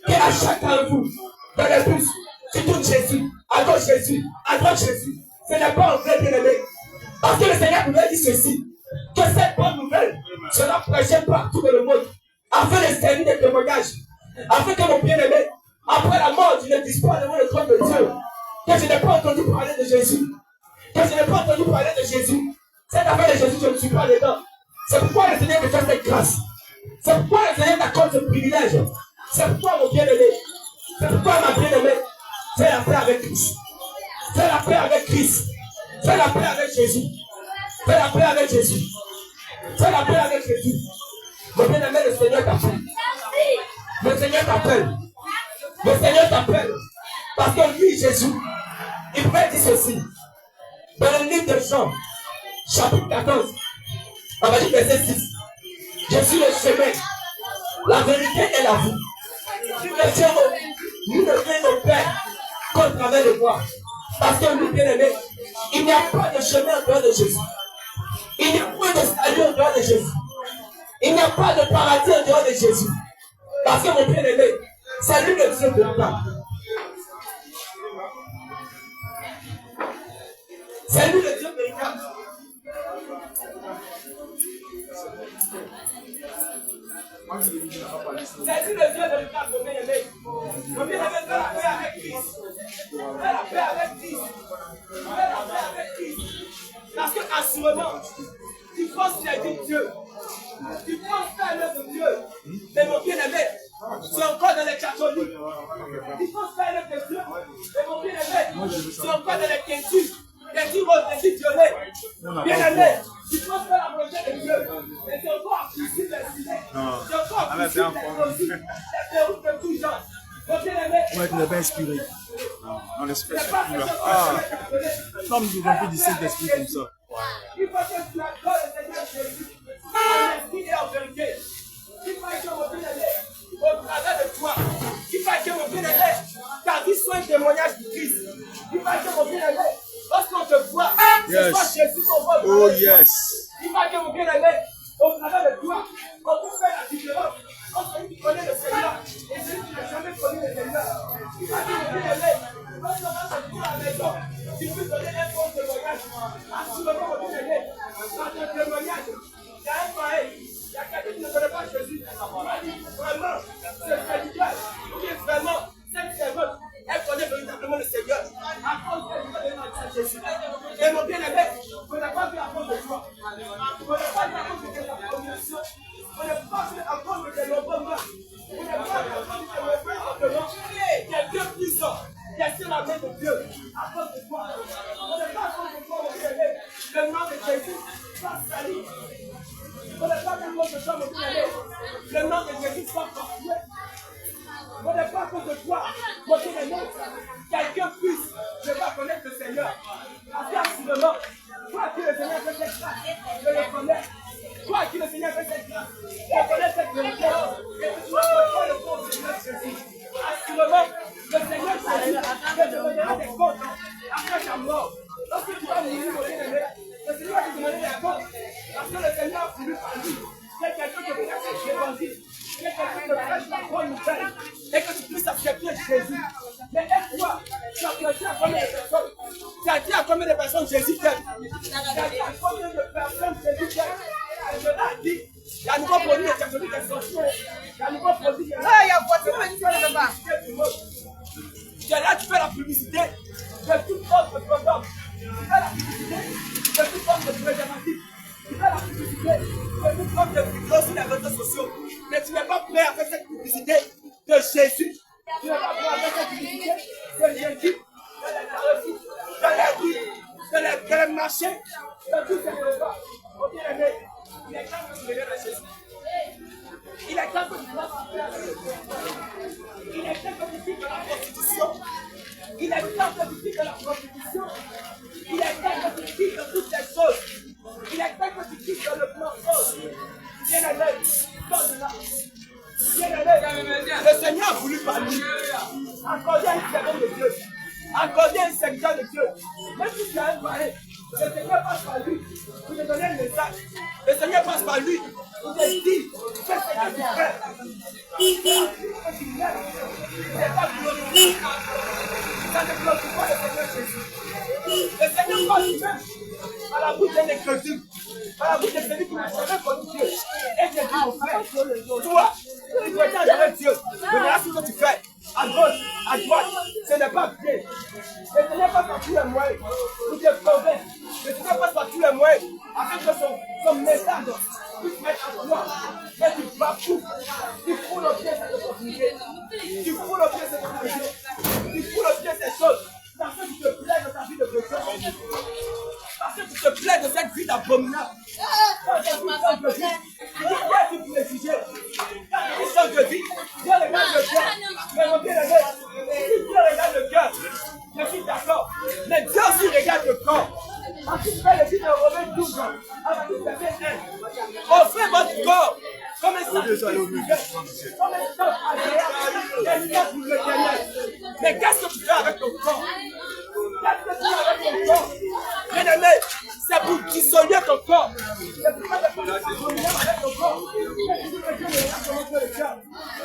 qu'à chacun de vous, dans les bus, tu tournes Jésus, à gauche Jésus, à droite Jésus. Ce n'est pas en vrai, bien-aimé. Parce que le Seigneur nous a dit ceci, que cette bonne nouvelle sera prêchée partout dans le monde, afin de servir de témoignage, afin que mon bien-aimé, après la mort, tu ne dises pas devant le trône de Dieu, que je n'ai pas entendu parler de Jésus, que je n'ai pas entendu parler de Jésus. Cette affaire de Jésus, je ne suis pas dedans. C'est pourquoi le Seigneur te fait cette grâce. C'est pourquoi le Seigneur t'accorde ce privilège. C'est pourquoi mon bien-aimé, c'est pourquoi ma bien-aimée, fais la paix avec Christ. Fais la paix avec Christ. Fais la paix avec Jésus. Fais la paix avec Jésus. Fais la paix avec Jésus. Mon bien-aimé, le Seigneur t'appelle. Le Seigneur t'appelle. Le Seigneur t'appelle. Parce que lui, Jésus, il peut dire ceci. Dans le livre de Jean, chapitre 14, on va dire verset 6. Je suis le chemin, la vérité et la vie. Nous ne venons au Père qu'au travers de moi. Parce que nous, bien-aimés, il n'y a pas de chemin en dehors de Jésus. Il n'y a pas de salut en dehors de Jésus. Il n'y a pas de paradis en dehors de Jésus. Parce que mon bien-aimé, c'est lui le Dieu de la. C'est lui le Dieu véritable. C'est lui le Dieu véritable, mon bien-aimé. Mon bien-aimé, fais la paix avec Christ. Fais la paix avec Christ. Fais la paix avec Christ. Parce que, assurément, tu penses servir Dieu. Tu penses faire l'œuvre de Dieu. Mais mon bien-aimé, c'est encore dans les catholiques. Tu penses faire l'œuvre de Dieu. Mais mon bien-aimé, c'est encore dans les quintures. Les dix roses, les dix violets. Bien-aimé, tu penses faire la volonté de Dieu. Mais c'est encore accusé les filets. C'est encore accusé les verrous de tout genre. Mon bien-aimé, Ouais, tu n'es pas inspiré. On espère c'est pas que Ah, comme nous avons fait du Saint-Esprit comme ça. il faut que tu accordes le Seigneur Jésus. En esprit et en vérité. Il faut que mon bien-aimé, au travers de toi, il faut que mon bien-aimé, ta vie soit un témoignage de Christ. Il faut que mon bien-aimé, lorsqu'on te voit, ce soit Jésus qu'on voit. Oh yes. Il faut que mon bien-aimé, au travers de toi, on peut faire la différence entre celui qui connaît le Seigneur et celui qui n'a jamais connu le Seigneur. Il faut que mon bien-aimé, lorsqu'on va se trouver à la maison, tu peux donner un bon témoignage. Assurément, mon bien-aimé, dans ton témoignage, il y a un pareil. Il y a quelqu'un qui ne connaît pas Jésus. Il m'a dit vraiment, c'est prédical. Il est vraiment, cette servante, elle connaît véritablement le Seigneur. À cause de Jésus. Et mon bien-aimé, on n'a pas vu à cause de toi. On n'a pas vu à cause de ta communication. On n'a pas vu à cause de tes nombreux mains. On n'a pas vu à cause de tes nombreux mains. Il y a Dieu puissant. Il y a sur la main de Dieu. À cause de toi. On n'a pas à cause de toi, mon bien-aimé. Le nom de Jésus va salir. On n'est pas à cause de toi, mon bien-aimé. Le nom de Jésus soit parfait. On n'est pas à cause de toi, mon bien-aimé. Quelqu'un puisse ne pas connaître le Seigneur. Parce qu'assurément, toi qui le Seigneur fait cette grâce, je le connais. Toi qui le Seigneur fait cette grâce, je connais cette vérité. Et que tu vas connaître le corps du Seigneur Jésus. Assurément, le Seigneur Jésus, je te donnerai des comptes après ta mort. Lorsque tu vas mourir, mon bien-aimé, le Seigneur va te demander des comptes. Parce que le Seigneur a voulu par lui. C'est quelqu'un qui peut accepter l'évangile. C'est quelqu'un qui prêche la bonne nouvelle. Et que tu puisses accepter Jésus. Mais est-ce tu as prêché à combien de personnes? Tu as dit à combien de personnes Jésus t'aime? Tu as dit à combien de personnes Jésus t'aime? Et je l'ai dit. Il y a un nouveau produit de catholique qui est sorti. Il y a un nouveau produit qui est sorti. Tu es là, tu fais la publicité de toute forme de condom. Tu fais la publicité de toute forme de préservatif. Tu fais la publicité de toute forme de vidéos sur les réseaux sociaux. Mais tu n'es pas prêt à faire cette publicité de Jésus. Tu n'es pas prêt à faire cette publicité de Jésus, de les marchés, de tout ce qui est là. Mon bien-aimé, il est temps que tu reviennes à Jésus. Il est temps que tu fasses la Jésus. Il est temps que tu quittes la prostitution. Il est temps que tu quittes la prostitution. Il est temps que tu quittes toutes ces choses. Il est temps que tu quittes le plan rose. Bien-aimé, donne-la. Bien-aimé, le Seigneur a voulu par lui accorder un servant de Dieu, accorder un secteur de Dieu. Même si tu as un pareil, le Seigneur passe par lui pour te donner un message. Le Seigneur passe par lui pour te dire qu'est-ce que tu fais. C'est pas glorifié. Ça ne glorifie pas le Seigneur Jésus. Le Seigneur passe même à la bouche d'un incrédule, à la bouche de celui qui n'a jamais connu Dieu. Et te dit, mon frère, toi, tu dois adorer Dieu. Mais là, ce que tu fais, à gauche, à droite, ce n'est pas bien. Le Seigneur passe par tous les moyens pour te convaincre. Le Seigneur passe par tous les moyens afin que son message puisse mettre en toi. Mais tu bafoues, tu fous le pied cette opportunité. Tu fous le pied cette opportunité. Tu fous le pied cette chose. abominable. Quand je dis change de vie, tu peux le juger. Quand je dis change de vie, Dieu regarde le cœur. Mais mon bien-aimé, si Dieu regarde le cœur, je suis d'accord. Mais Dieu aussi regarde le corps. Parce qu'il fait le titre de Romains 12 ans. Avec tout verset 1. Offrez votre corps comme un sacrifice vivant, comme un sacrifice agréable, et pour l'Éternel. Mais qu'est-ce que tu fais avec ton corps? Qu'est-ce que tu fais avec ton corps? Bien-aimé, c'est pour dissoluer ton corps. C'est pour faire des choses avec ton corps.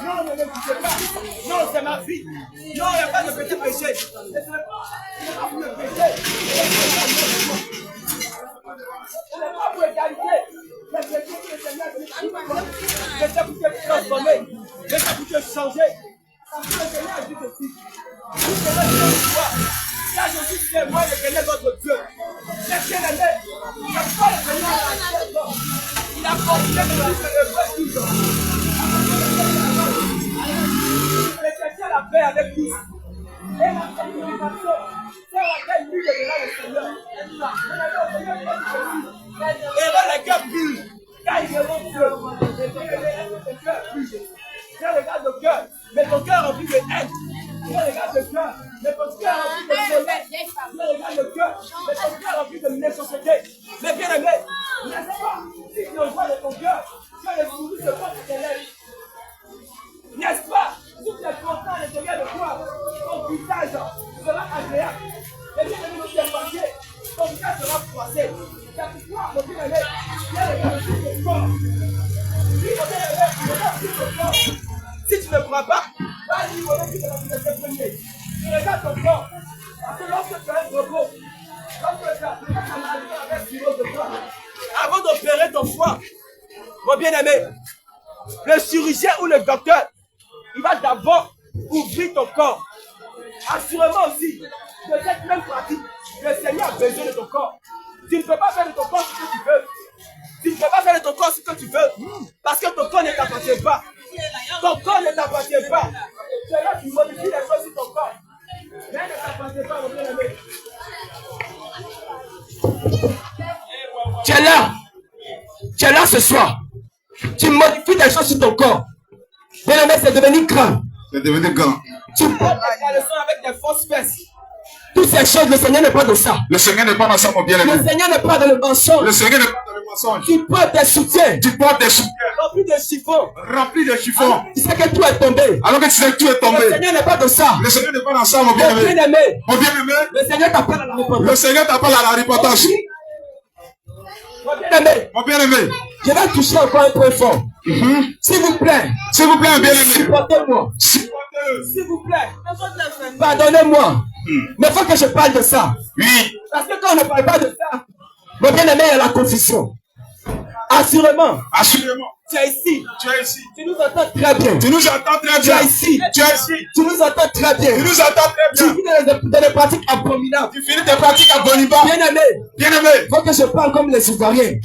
Non, ne m'écoutez pas. Non, c'est ma vie. Non, il n'y a pas de petit péché. Ce n'est pas pour le péché. Ce n'est pas pour égalité. Mais c'est pour que le Seigneur mais c'est pour te transformer. Mais c'est pour te changer. Parce que le Seigneur dit aussi. Vous serez sur toi. Là, je suis témoin de Seigneur votre Dieu. C'est bien-aimé. Il n'a pas le Seigneur à la tête. Il a continué de le célébrer tout le temps. Il cherchait la paix avec tous. Et la sanctification, c'est laquelle lui donnera le Seigneur. Et là, les cœurs purs, car ils verront Dieu. Les cœurs purs. Dieu regarde le cœur, mais ton cœur rempli de haine. Dieu regarde le cœur, mais ton cœur rempli de colère. Dieu regarde le cœur, mais ton cœur rempli de méchanceté. Mais bien aimé, n'est-ce pas? Si tu rejoins de ton cœur, tu as le souris de porte tes lèvres. N'est-ce pas? Si tu es content à l'intérieur de toi, ton visage sera agréable. Et bien aimé, nous sommes passés, ton visage sera froissé. Car pour toi, mon bien aimé, Dieu regarde le corps. Si tu ne crois pas, vas-y, on est dit que tu es premier. Tu regardes ton corps. Parce que lorsque tu as un repos, lorsque tu as un maladie avec cirrhose de foie, avant d'opérer ton foie, mon bien-aimé, le chirurgien ou le docteur, il va d'abord ouvrir ton corps. Assurément aussi, de cette même pratique, le Seigneur a besoin de ton corps. Tu ne peux pas faire de ton corps ce que tu veux. Tu ne peux pas faire de ton corps ce que tu veux. Parce que ton corps ne t'appartient pas. Ton corps ne t'appartient pas. C'est là que tu modifies les choses sur ton corps. Mais ne t'appartient pas, mon bien-aimé. Tu es là. Tu es là ce soir. Tu modifies des choses sur ton corps. Bien-aimé, c'est devenu grand. C'est devenu grand. Tu portes des caleçons avec des fausses fesses. toutes ces choses, le Seigneur n'est pas dans ça. Le Seigneur n'est pas dans ça, mon bien-aimé. Le Seigneur n'est pas dans le mensonge. Le Seigneur n'est pas dans le mensonge. Tu portes des soutiens. Tu portes des soutiens Remplis de chiffons. remplis de chiffons. Tu sais que tout est tombé. Alors que tu sais que tout est tombé. Le Seigneur n'est pas dans ça. Le Seigneur n'est pas dans ça, mon Mon bien-aimé. bien-aimé, Mon bien-aimé, le Seigneur t'appelle à la repentance. le Seigneur t'appelle à la repentance. Mon bien-aimé, Mon bien-aimé, je vais toucher encore un point fort. S'il vous plaît, s'il vous plaît, un bien-aimé, supportez-moi. S'il vous plaît. Pardonnez-moi. Mais il faut que je parle de ça. oui, Parce que quand on ne parle pas de ça, mon bien-aimé, il y a la confusion. Assurément, assurément, Tu es ici. tu es ici. tu nous entends très bien. Tu nous entends très Tu bien. es ici. Tu es ici. Tu nous entends très bien. Tu nous entends très Tu bien. vis dans des pratiques abominables. Tu finis tes pratiques à Boniba. Bien-aimé, Bien-aimé, il faut que je parle comme les Ivoiriens.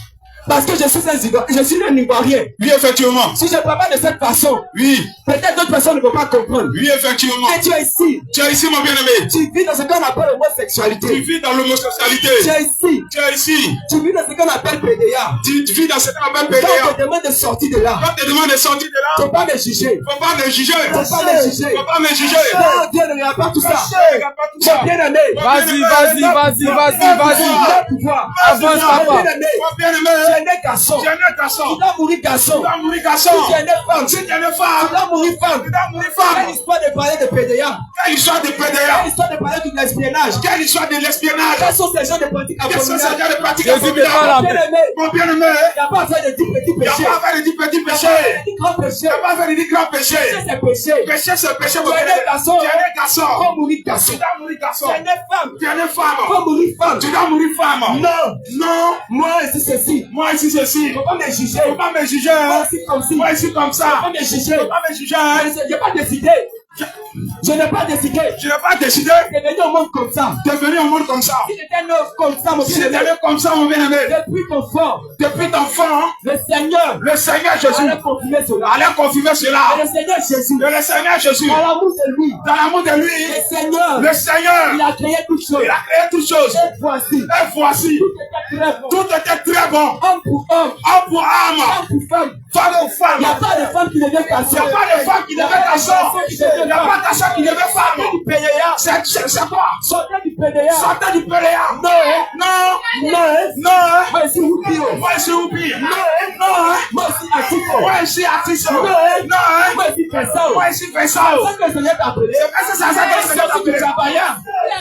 Parce que je suis un Ivoirien. oui, effectivement. Si je ne parle pas de cette façon, Oui, peut-être d'autres personnes ne vont pas comprendre. oui, effectivement. Et tu es ici. Tu es ici, mon bien-aimé. Tu vis dans ce qu'on appelle Tu l'homosexualité. vis dans l'homosexualité. Tu es ici. Tu es ici. Tu vis dans ce qu'on appelle PDA. Tu vis dans cette même Quand PDA. on te demande de sortir de là, Quand on te demande de sortir de là, faut pas me juger. faut pas me juger. Faut pas me juger. Faut pas me juger. Non, Dieu ne regarde pas tout ça. Regarde pas tout ça. Mon bien-aimé. Vas-y, vas-y. Le pouvoir. Avance, papa. Mon bien-aimé. Mon bien-aimé, Tu es né garçon. tu es né garçon. Tu dois mourir garçon. Tu dois mourir garçon. Tu es né femme. Si tu es né Tu femme, dois mourir femme. tu dois mourir Quelle femme. histoire de parler de PDA? Quelle histoire de Quelle PDA. histoire de parler de l'espionnage? Quelle histoire de l'espionnage. Quels sont ces gens de pratiques Quelles sont ces abominables? gens de pratiques Jésus n'est pas là. abominables. Bien-aimé, Mon bien-aimé, il n'y a pas besoin de 10 petits il n'y a péchés. pas à faire de 10 petits Il n'y a péchés. pas de 10 grands péchés. Il n'y a pas à faire de 10 grands péchés. C'est péché. Péché, c'est péché, mon Tu es né bien-aimé. garçon. Tu es né garçon. Faut mourir garçon. Tu dois mourir garçon. Tu es né femme. Tu es né femme. Faut mourir femme. Tu dois mourir femme. Non. Non. Moi, c'est ceci. Moi ici, ceci. Faut pas me juger. Faut pas me juger. Moi, c'est comme si. Moi ici, comme Faut ça. pas me juger. Faut pas me juger. Je n'ai pas décidé. Je n'ai pas décidé Je n'ai pas décidé de venir au monde comme ça. de venir au monde comme ça. Si j'étais né comme ça, mon Si j'étais bien-aimé, né comme ça, mon bien-aimé, depuis ton fort, depuis d'enfant, le Seigneur le Seigneur Jésus allait confirmer cela. allait confirmer cela. Et le Seigneur Jésus, Et le Seigneur Jésus, dans l'amour de lui, dans l'amour de le lui, Seigneur, le Seigneur, il a créé toutes choses. il a créé toutes choses. Et voici, Et voici, tout était très bon. tout était très bon. Homme pour homme, Homme pour âme, femme pour femme. femme pour Il n'y a femme. pas de femme qui devient Il n'y garçon. a pas de femme qui devait garçon. Il n'y a pas de garçon qui devait femme. Du PDA. C'est quoi? Sortez du PDA. Sortez du Péléa. Non, Non, non, non. moi ici, vous pire. Moi, je suis oublié. Non, Moi ici, à Tico. moi, je suis artiste. Non, Non, moi ici, personne. moi, je suis Vincent. C'est que le Seigneur t'a appelé. C'est ça que le Seigneur t'a Sortez du appelé. travailleur.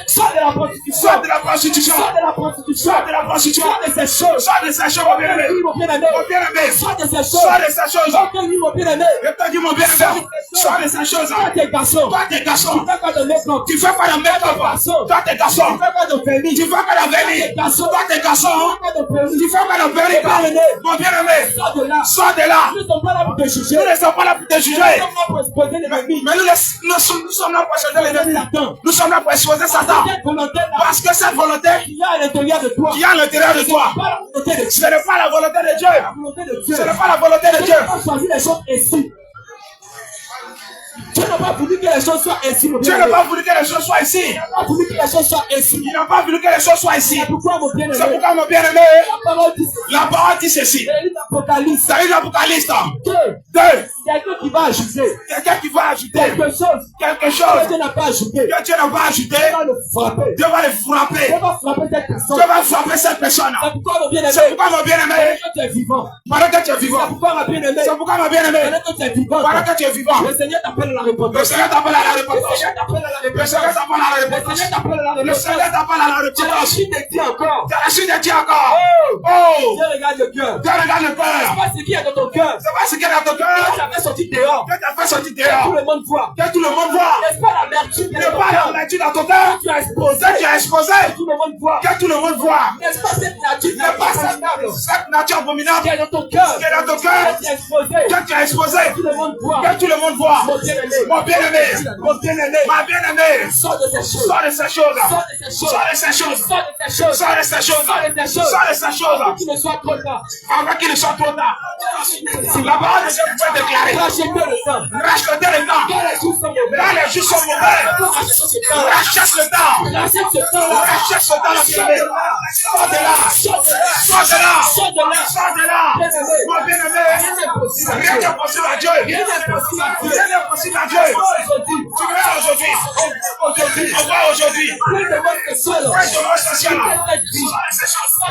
Sors de la prostitution. Sors de la prostitution. Sors de la prostitution. Sors de la prostitution. Sors de ces choses. Sors de ces choses, mon bien-aimé. Oui, mon bien-aimé. Mon bien-aimé. Sors de ces Sors choses. de ces choses. Sors de lui, mon bien-aimé. Je t'ai dit, mon bien-aimé. Sors de ces choses. Toi, t'es garçon. Toi, t'es garçon. Tu fais pas de make-up. Tu fais pas de make-up. Toi, t'es garçon. Tu fais pas de vernis. Tu fais pas de vernis. Toi, t'es garçon. Tu fais pas de perruque. Tu fais pas de vernis. Mon bien-aimé. Sors de là. Sors de là. Nous ne sommes pas là pour te juger. Nous ne sommes pas là pour te Nous juger. sommes là pour exposer les ennemis. Mais nous sommes là pour exposer les ennemis. Satan. Nous sommes là pour exposer Satan. Cette volonté-là Parce que cette volonté qu'il y a à l'intérieur de toi, qui est à l'intérieur de toi, pas la volonté de Dieu. ce n'est pas la volonté de Dieu. La volonté de Dieu. Ce n'est pas la volonté de Tu Dieu. n'as pas choisi les choses ainsi. Tu n'as pas voulu que les choses soient ainsi. Mon Dieu n'a bien-aimé. pas voulu que les choses soient ici. Tu n'as pas voulu que les choses soient ainsi. Il n'a pas voulu que les choses soient ici. C'est pourquoi, mon bien-aimé, C'est pourquoi, mon bien-aimé, la parole dit ceci. la parole dit ceci. Dans le livre d'Apocalypse, Ça y est, l'Apocalypse. 2, 2. quelqu'un qui va ajouter Quelqu'un qui va ajouter quelque chose quelque que chose Dieu n'a pas ajouté. que Dieu n'a pas ajouté. Dieu va le frapper. Dieu va le frapper. Dieu va frapper cette personne. Dieu va frapper cette personne. C'est pourquoi, mon bien-aimé, C'est pourquoi, mon bien-aimé, quand tu es vivant, pendant que tu es c'est vivant, pourquoi, ma bien-aimée, c'est pourquoi, mon bien-aimé, pendant que tu es vivant, pendant que tu es vivant, le Seigneur t'appelle à la le repentance. Seigneur t'appelle à la Le repentance. Seigneur t'appelle à la Le repentance. Seigneur t'appelle à la Le repentance. Seigneur t'appelle à la Le repentance. Seigneur t'appelle à la C'est la repentance. suite de Dieu encore. C'est la suite de Dieu encore. Oh! Oh! Dieu regarde le cœur. Dieu regarde le C'est cœur. pas ce qu'il y a dans ton cœur. C'est pas ce qu'il y a dans ton Quand cœur. tu avais sorti dehors, Que tu as fait sortir tout dehors. le monde voit. Que tout le monde voit. N'est-ce pas l'amertume Il de n'est ton pas cœur? la nature dans ton cœur. Tu as exposé. Que tu as exposé. Tout le monde voit. Que tout le monde voit. N'est-ce pas cette nature Il n'est pas abominable cette nature abominable qui est dans ton cœur? qui est dans ton cœur. Que tu as exposé. Que tu as exposé. Tout le monde voit. Que tout le monde voit. Mon bien-aimé. Mon bien-aimé. Mon bien-aimé. Ma bien-aimée. Sors de ces choses. Sors de ces choses. Sors de ces choses. Sors de ces choses. Sors de ces choses. Sors de ces choses. Sors de ces choses. Sors de ces choses. Avant qu'il ne soit trop tard. Avant qu'il ne soit trop tard. La parole de Dieu peut déclarer. Rachetez le temps. Rachetez le temps. Quand les jours sont mauvais. Quand les jours sont mauvais. Rachetez ce temps. Rachète le temps. Rachète ce temps-là. Rachète ce temps, mon bien-aimé. Sors de là. Sors de là. Sors de là. Sors de là. Sors de là. Bien-aimé. Mon bien-aimé. Rien n'est possible. Rien n'est possible à Dieu. Rien n'est possible à Dieu. Rien n'est possible à Dieu. Aujourd'hui. Tu verras aujourd'hui. Aujourd'hui. On voit aujourd'hui. Plus de monde que seul. Près de mon social. Cette vie.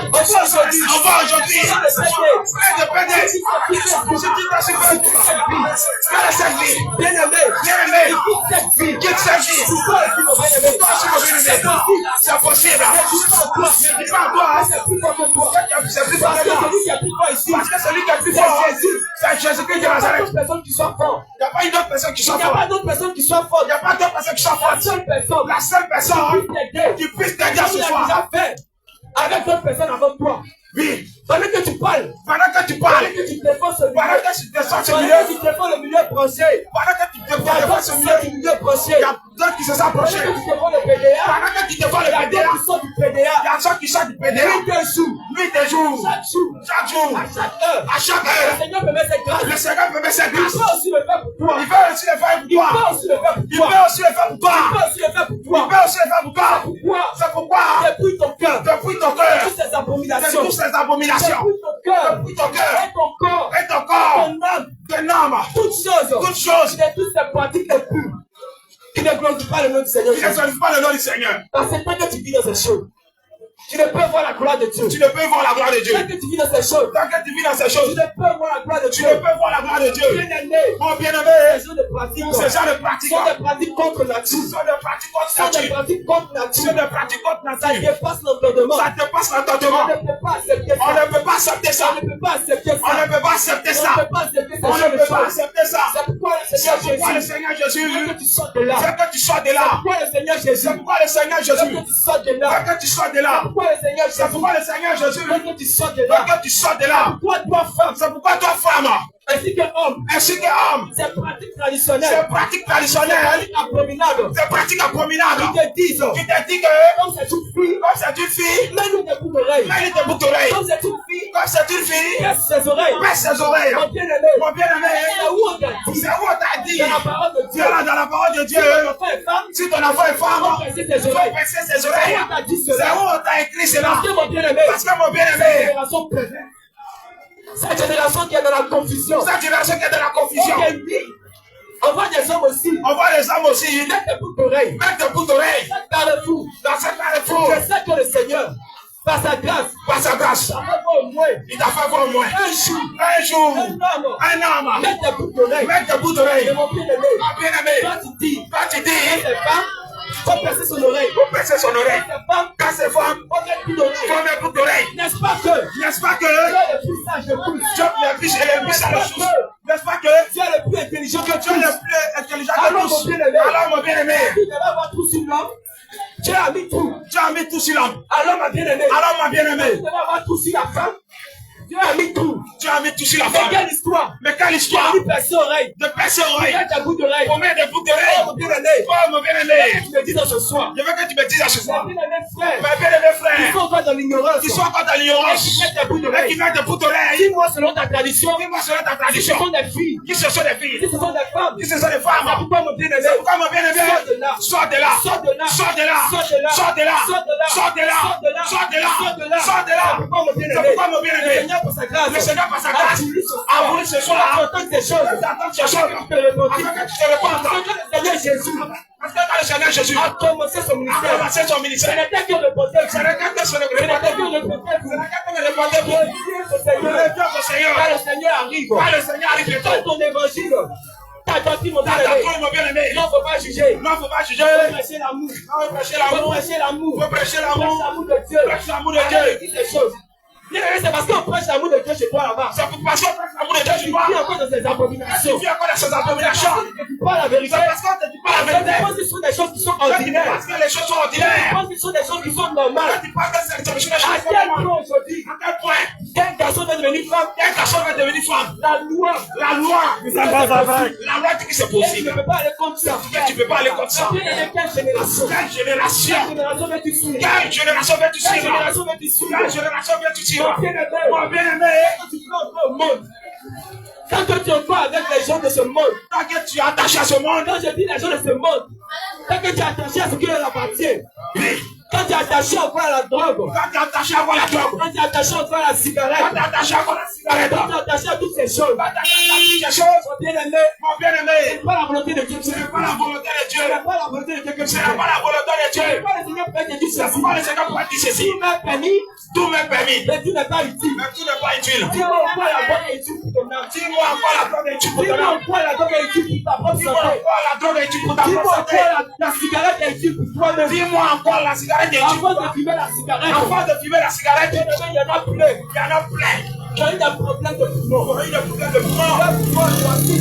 On voit aujourd'hui. On voit aujourd'hui. Près de pédé. Je dis dans ce monde. Quelle est cette vie? Bien-aimé. Bien-aimé. Cette vie. Quitte cette vie. Pourquoi est-ce que mon bien-aimé? Toi, c'est mon bien-aimé. C'est possible. Ne dis pas à toi. C'est plus fort que toi. C'est plus fort Parce que que moi. celui qui est plus fort ici, Parce que celui qui est plus fort, c'est Jésus-Christ il de n'y a pas Nazareth. d'autres personnes qui soient fortes. Il n'y a pas une autre personne qui Il soit n'y a pas forte. d'autres personnes qui soient fortes. Il n'y a pas d'autre personne qui soit La forte. seule personne La seule personne qui puisse t'aider, qui puisse t'aider comme ce il a soir. déjà fait avec d'autres personnes avant toi. Oui. Pendant que tu parles, Pendant que tu pendant parles, que tu défends ce pendant milieu, que tu descends ce pendant milieu, que tu défends le milieu branché, pendant que tu il y a défends d'autres ce qui milieu, sortent du milieu branché. il y a d'autres qui se sont Pendant approchés. que tu défends le PDA, Pendant que tu défends il y le a PDA, d'autres qui sortent du PDA. il y a ceux qui sortent du PDA. Nuit et jour, Nuit et jour. chaque jour, Chaque jour. à chaque heure, À chaque le heure. Seigneur me met cette grâce. Le Seigneur peut mettre ses Il grâces. peut aussi le faire pour toi. Il peut aussi le faire pour Il toi. peut aussi le faire pour Il toi. peut aussi le faire pour toi. Il peut aussi le faire pour Il toi. peut aussi le faire pour toi. Pourquoi? C'est pourquoi Depuis ton cœur, depuis ton cœur, toutes ces de abominations, toutes ces abominations, depuis ton cœur, depuis ton cœur et ton corps, et ton corps, ton âme, ton âme, toutes choses, toutes choses de toutes ces pratiques les pures, qui ne glorifient pas le nom du Seigneur qui ne Jésus. glorifient pas le nom du Seigneur. Parce que tant que tu vis dans ces choses, tu ne peux voir la gloire de Dieu. Tu ne peux voir la gloire de Dieu. Tant que tu vis dans ces choses, Tant que tu vis dans ces tu choses, ne peux voir la gloire de tu Dieu. ne peux voir la gloire de Dieu. Bien-aimé, Mon bien-aimé, ces gens de pratiques ces gens de pratiques sont des pratiques contre nature. sont des pratiques contre Sont des nature. pratiques contre C'est nature. des pratiques contre Ça nature. dépasse l'entendement. Ça dépasse On l'entendement. ne peut pas accepter On ça. ne peut pas accepter ça. On ne peut pas accepter On ça. ne peut pas accepter On ça. ne peut pas accepter On ces ne peut pas choses. accepter ça. C'est pourquoi le C'est Seigneur pourquoi le Jésus, Seigneur Jésus, que tu sortes de là. c'est que tu sors de là. Pourquoi le Seigneur Jésus, C'est pourquoi le Seigneur Jésus, que tu sortes de là. c'est que tu sors de là. Pourquoi pourquoi le Seigneur Jésus. C'est pourquoi le Seigneur Jésus. Que tu sors de là. Que tu sors de là. Pourquoi toi femme. C'est pourquoi toi femme. Ainsi que homme. Ainsi que homme. C'est pratique traditionnelle. C'est pratique traditionnelle. C'est abominable. C'est pratique abominable. Qui te disent. Qui te dit que. Comme c'est une fille. Comme c'est une fille. Mets-nous des boucles d'oreilles. Mets-nous des boucles d'oreilles. Comme c'est une fille. Comme c'est une fille. Baisse ses oreilles. Baisse ses oreilles. Mon bien-aimé. Mon bien-aimé. C'est où on t'a dit. C'est où on t'a dit. Dans la parole de Dieu. Dans la parole de Dieu. Si ton enfant est femme. Il faut Il faut baisser ses oreilles. C'est où on t'a écrit cela. Parce que mon bien-aimé. Parce que mon bien-aimé. Cette génération qui est dans la confusion. Cette génération qui est dans la confusion. On voit des hommes aussi. On voit les hommes aussi. Mettre des boucles d'oreilles. Mettre des boucles d'oreilles. Carrefour. Dans cette carrefour. Je sais que le Seigneur, par sa grâce, il t'a fait voir au moins. Un jour. Un homme. Mettre des boucles d'oreilles. Mettre des boucles d'oreilles. Et mon bien-aimé. Mon bien-aimé. Quand tu dis. Les femmes. Faut percer son oreille. Faut percer son oreille. Quand c'est femme. Faut mettre boucle d'oreille. Faut mettre boucle d'oreille. N'est-ce pas que. N'est-ce pas que. Dieu est le plus sage de tous. Dieu est le plus sage de tous. N'est-ce pas que. Dieu est le plus intelligent que Dieu est le plus intelligent que tous. Alors mon bien-aimé. Tu devais avoir tout sur l'homme. Dieu a mis tout. Dieu a mis tout sur l'homme. Alors ma bien-aimée. Alors ma bien-aimée. Tu devais avoir tout sur la femme. Dieu a mis tout. Dieu a mis tout sur la femme. Mais quelle histoire. Mais quelle histoire. De percer oreille. De percer oreille. Mets ta boucle d'oreille. Pour mettre des boucles d'oreille. Oh mon bien-aimé. Oh mon bien-aimé. Tu me dis dans ce soir. Je veux que tu me dises à ce soir. Mes bien-aimés frères. Mes bien-aimés frères. Ils sont encore dans l'ignorance. Ils sont encore dans l'ignorance. Qui mettent des boucles d'oreille. Qui mettent des boucles d'oreille. Dis-moi selon ta tradition. Dis-moi selon ta Ce tradition. sont des filles. Qui ce sont des filles. Ce sont des femmes. Qui ce sont des femmes. C'est pourquoi mon bien-aimé. C'est pourquoi mon bien-aimé. Sors de là. Sors de là. Sors de là. Sors de là. Sors de là. Sors de là. Sors de là. Sors de là. Sors de là. Sors de là. Sors de là. Sors de là. C'est pourquoi mon C'est bien-aimé. pourquoi mon bien-aimé. Le Seigneur par sa grâce. Le Seigneur par sa grâce. A voulu ce soir. Entendre des choses. Entendre ces choses. Te répondre. Afin que tu te répondes. Parce que le Seigneur Jésus. Parce que quand le Seigneur Jésus a commencé son a ministère. commencé son Ce ministère. n'était que le poteur. Ce n'était que ce Ce n'était que le poteur. Ce n'était que le poteur pour le Seigneur. Quand le Seigneur arrive. Quand le Seigneur arrive. Quand ton évangile. T'as doctrine, mon bien-aimé. Mon bien-aimé. Non, faut pas juger. Non, faut pas juger. Faut prêcher l'amour. Faut prêcher Faut l'amour. prêcher l'amour. Faut prêcher Prêche l'amour. l'amour de Dieu. Prêche l'amour de Dieu. Dis des choses. C'est parce qu'on prêche l'amour de Dieu chez toi là-bas. C'est pour parce qu'on prêche l'amour de Dieu, tu Tu vois. vis encore dans ces abominations. Tu vis encore dans ces abominations. Tu dis pas la vérité. C'est parce qu'on te dit pas la vérité. Tu penses que ce sont des choses qui sont Quand tu ordinaires. penses que les choses sont Tu ordinaires. penses que ce sont des choses qui sont Quand normales. tu penses que c'est des choses À quel point aujourd'hui, à quel point qu'un garçon va devenir femme, un garçon va devenir femme. la loi dit que c'est tu ne possible. peux pas aller contre ça. Que tu peux pas aller contre ça. Tu es de quelle génération? Quelle génération? Quelle génération veux-tu suivre? Quelle génération veux-tu Quelle suivre? génération veux-tu suivre? Quelle génération veux-tu suivre? Mon bien-aimé, Mon bien-aimé, quand tu prends au monde, quand tu es pas avec les gens de ce monde, tant que tu es attaché à ce monde, quand je dis les gens de ce monde, tant que tu es attaché à ce qui leur appartient, quand tu es attaché encore à la drogue, quand tu es attaché à voir la drogue, quand tu es attaché encore à la cigarette, quand tu es attaché à voir la cigarette, quand tu es attaché à toutes ces choses, quand tu es attaché à toutes ces choses, mon bien-aimé, mon bien-aimé, c'est pas la volonté de Dieu, ce n'est pas la volonté de Dieu. c'est pas la volonté de Dieu que Ce n'est pas la volonté de Dieu. c'est pas le Seigneur peut te dire C'est ceci. pourquoi le Seigneur pourrait dire ceci. Tout m'est permis, Tout m'est permis, mais tout n'est pas utile. mais tout n'est pas utile. Dis-moi encore la bonne est utile pour ton âme. Dis-moi encore la drogue est utile pour ton Dis-moi âme. encore la bonne est utile pour ta propre Dis-moi santé. encore la drogue est utile pour ta Dis-moi propre santé. encore la cigarette est utile pour toi-même. Dis-moi encore la cigarette est utile pour Avant toi. de fumer la cigarette, Avant de fumer la cigarette, il y en a plein. il y en a plein. Qui ont eu des problèmes de poumon. Il y a eu des problèmes de poumon.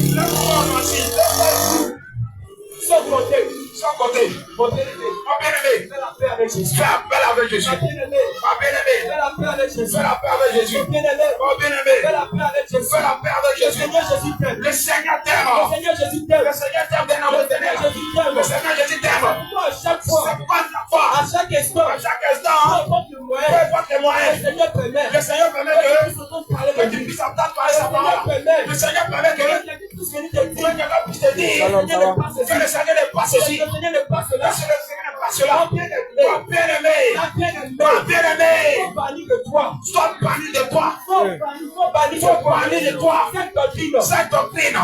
Sans compter. Sans côté. Mon bien-aimé, Mon bien-aimé, fais la paix avec Jésus. fais appel avec Jésus. Mon bien-aimé, Mon bien-aimé, fais la paix avec Jésus. fais la paix avec Jésus. Mon bien-aimé, Mon bien-aimé, fais la paix avec Jésus. fais la paix avec Le Jésus. Seigneur Jésus t'aime. Le Seigneur t'aime. Le Seigneur Jésus t'aime. Le Seigneur t'aime d'un amour éternel. Le Seigneur Jésus t'aime. Pourquoi à chaque C'est fois, pourquoi chaque fois, à chaque instant, à chaque peu instant, importe le peu moyen, importe les le moyens, Seigneur permet. le Seigneur permet Que tu que puisses entendre parler tu de Dieu. puisses entendre parler sa parole. Le Seigneur permet que Que quelqu'un puisse venir te dire, quelqu'un puisse te dire le Seigneur n'est pas ceci. que le Seigneur n'est pas ceci. Le Seigneur n'est pas cela. Que le Seigneur n'est pas cela. Mon bien-aimé, Mon bien-aimé, la bien-aimée, mon bien-aimé, faut banni de toi. sois banni de toi. Faut banni de toi. Cette doctrine Cette doctrine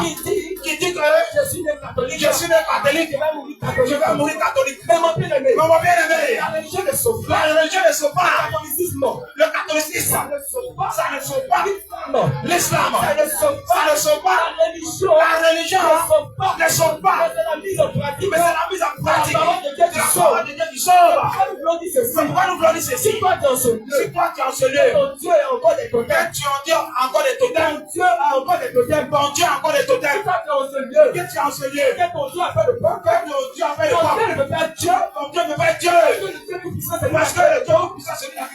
qui dit que je suis né catholique, je suis né catholique, je vais mourir je catholique. vais mourir catholique. Mais mon bien-aimé, Mais mon bien-aimé, la religion ne sauve pas. la religion ne sauve Le pas. catholicisme, Le catholicisme, ça ne sauve pas. ça ne sauve pas. Non. L'islam, Ça ne sauve ça pas. ne sauve pas. La religion La religion ne sauve pas. ne sauve pas. Mais c'est la mise en pratique. Mais c'est la mise en pratique La parole de Dieu qui de la sauve. parole de Dieu qui sauve. Pourquoi nous voulons dire ceci? C'est pourquoi nous voulons dire ceci. Si toi tu es en ce lieu, Si toi tu es en ce lieu, ton Dieu est encore des totems. que tu en dis encore des totems, Ton Dieu a encore des totems. ton Dieu a encore des Si totems, toi tu es en ce lieu, que tu es en ce lieu, que ton Dieu a fait le bon, que ton Dieu a fait le ton pas. Dieu ne veut pas Dieu. Ton Dieu ne fait Dieu. Parce que le Dieu tout-puissant, c'est Parce que le Dieu puissant, c'est lui qui a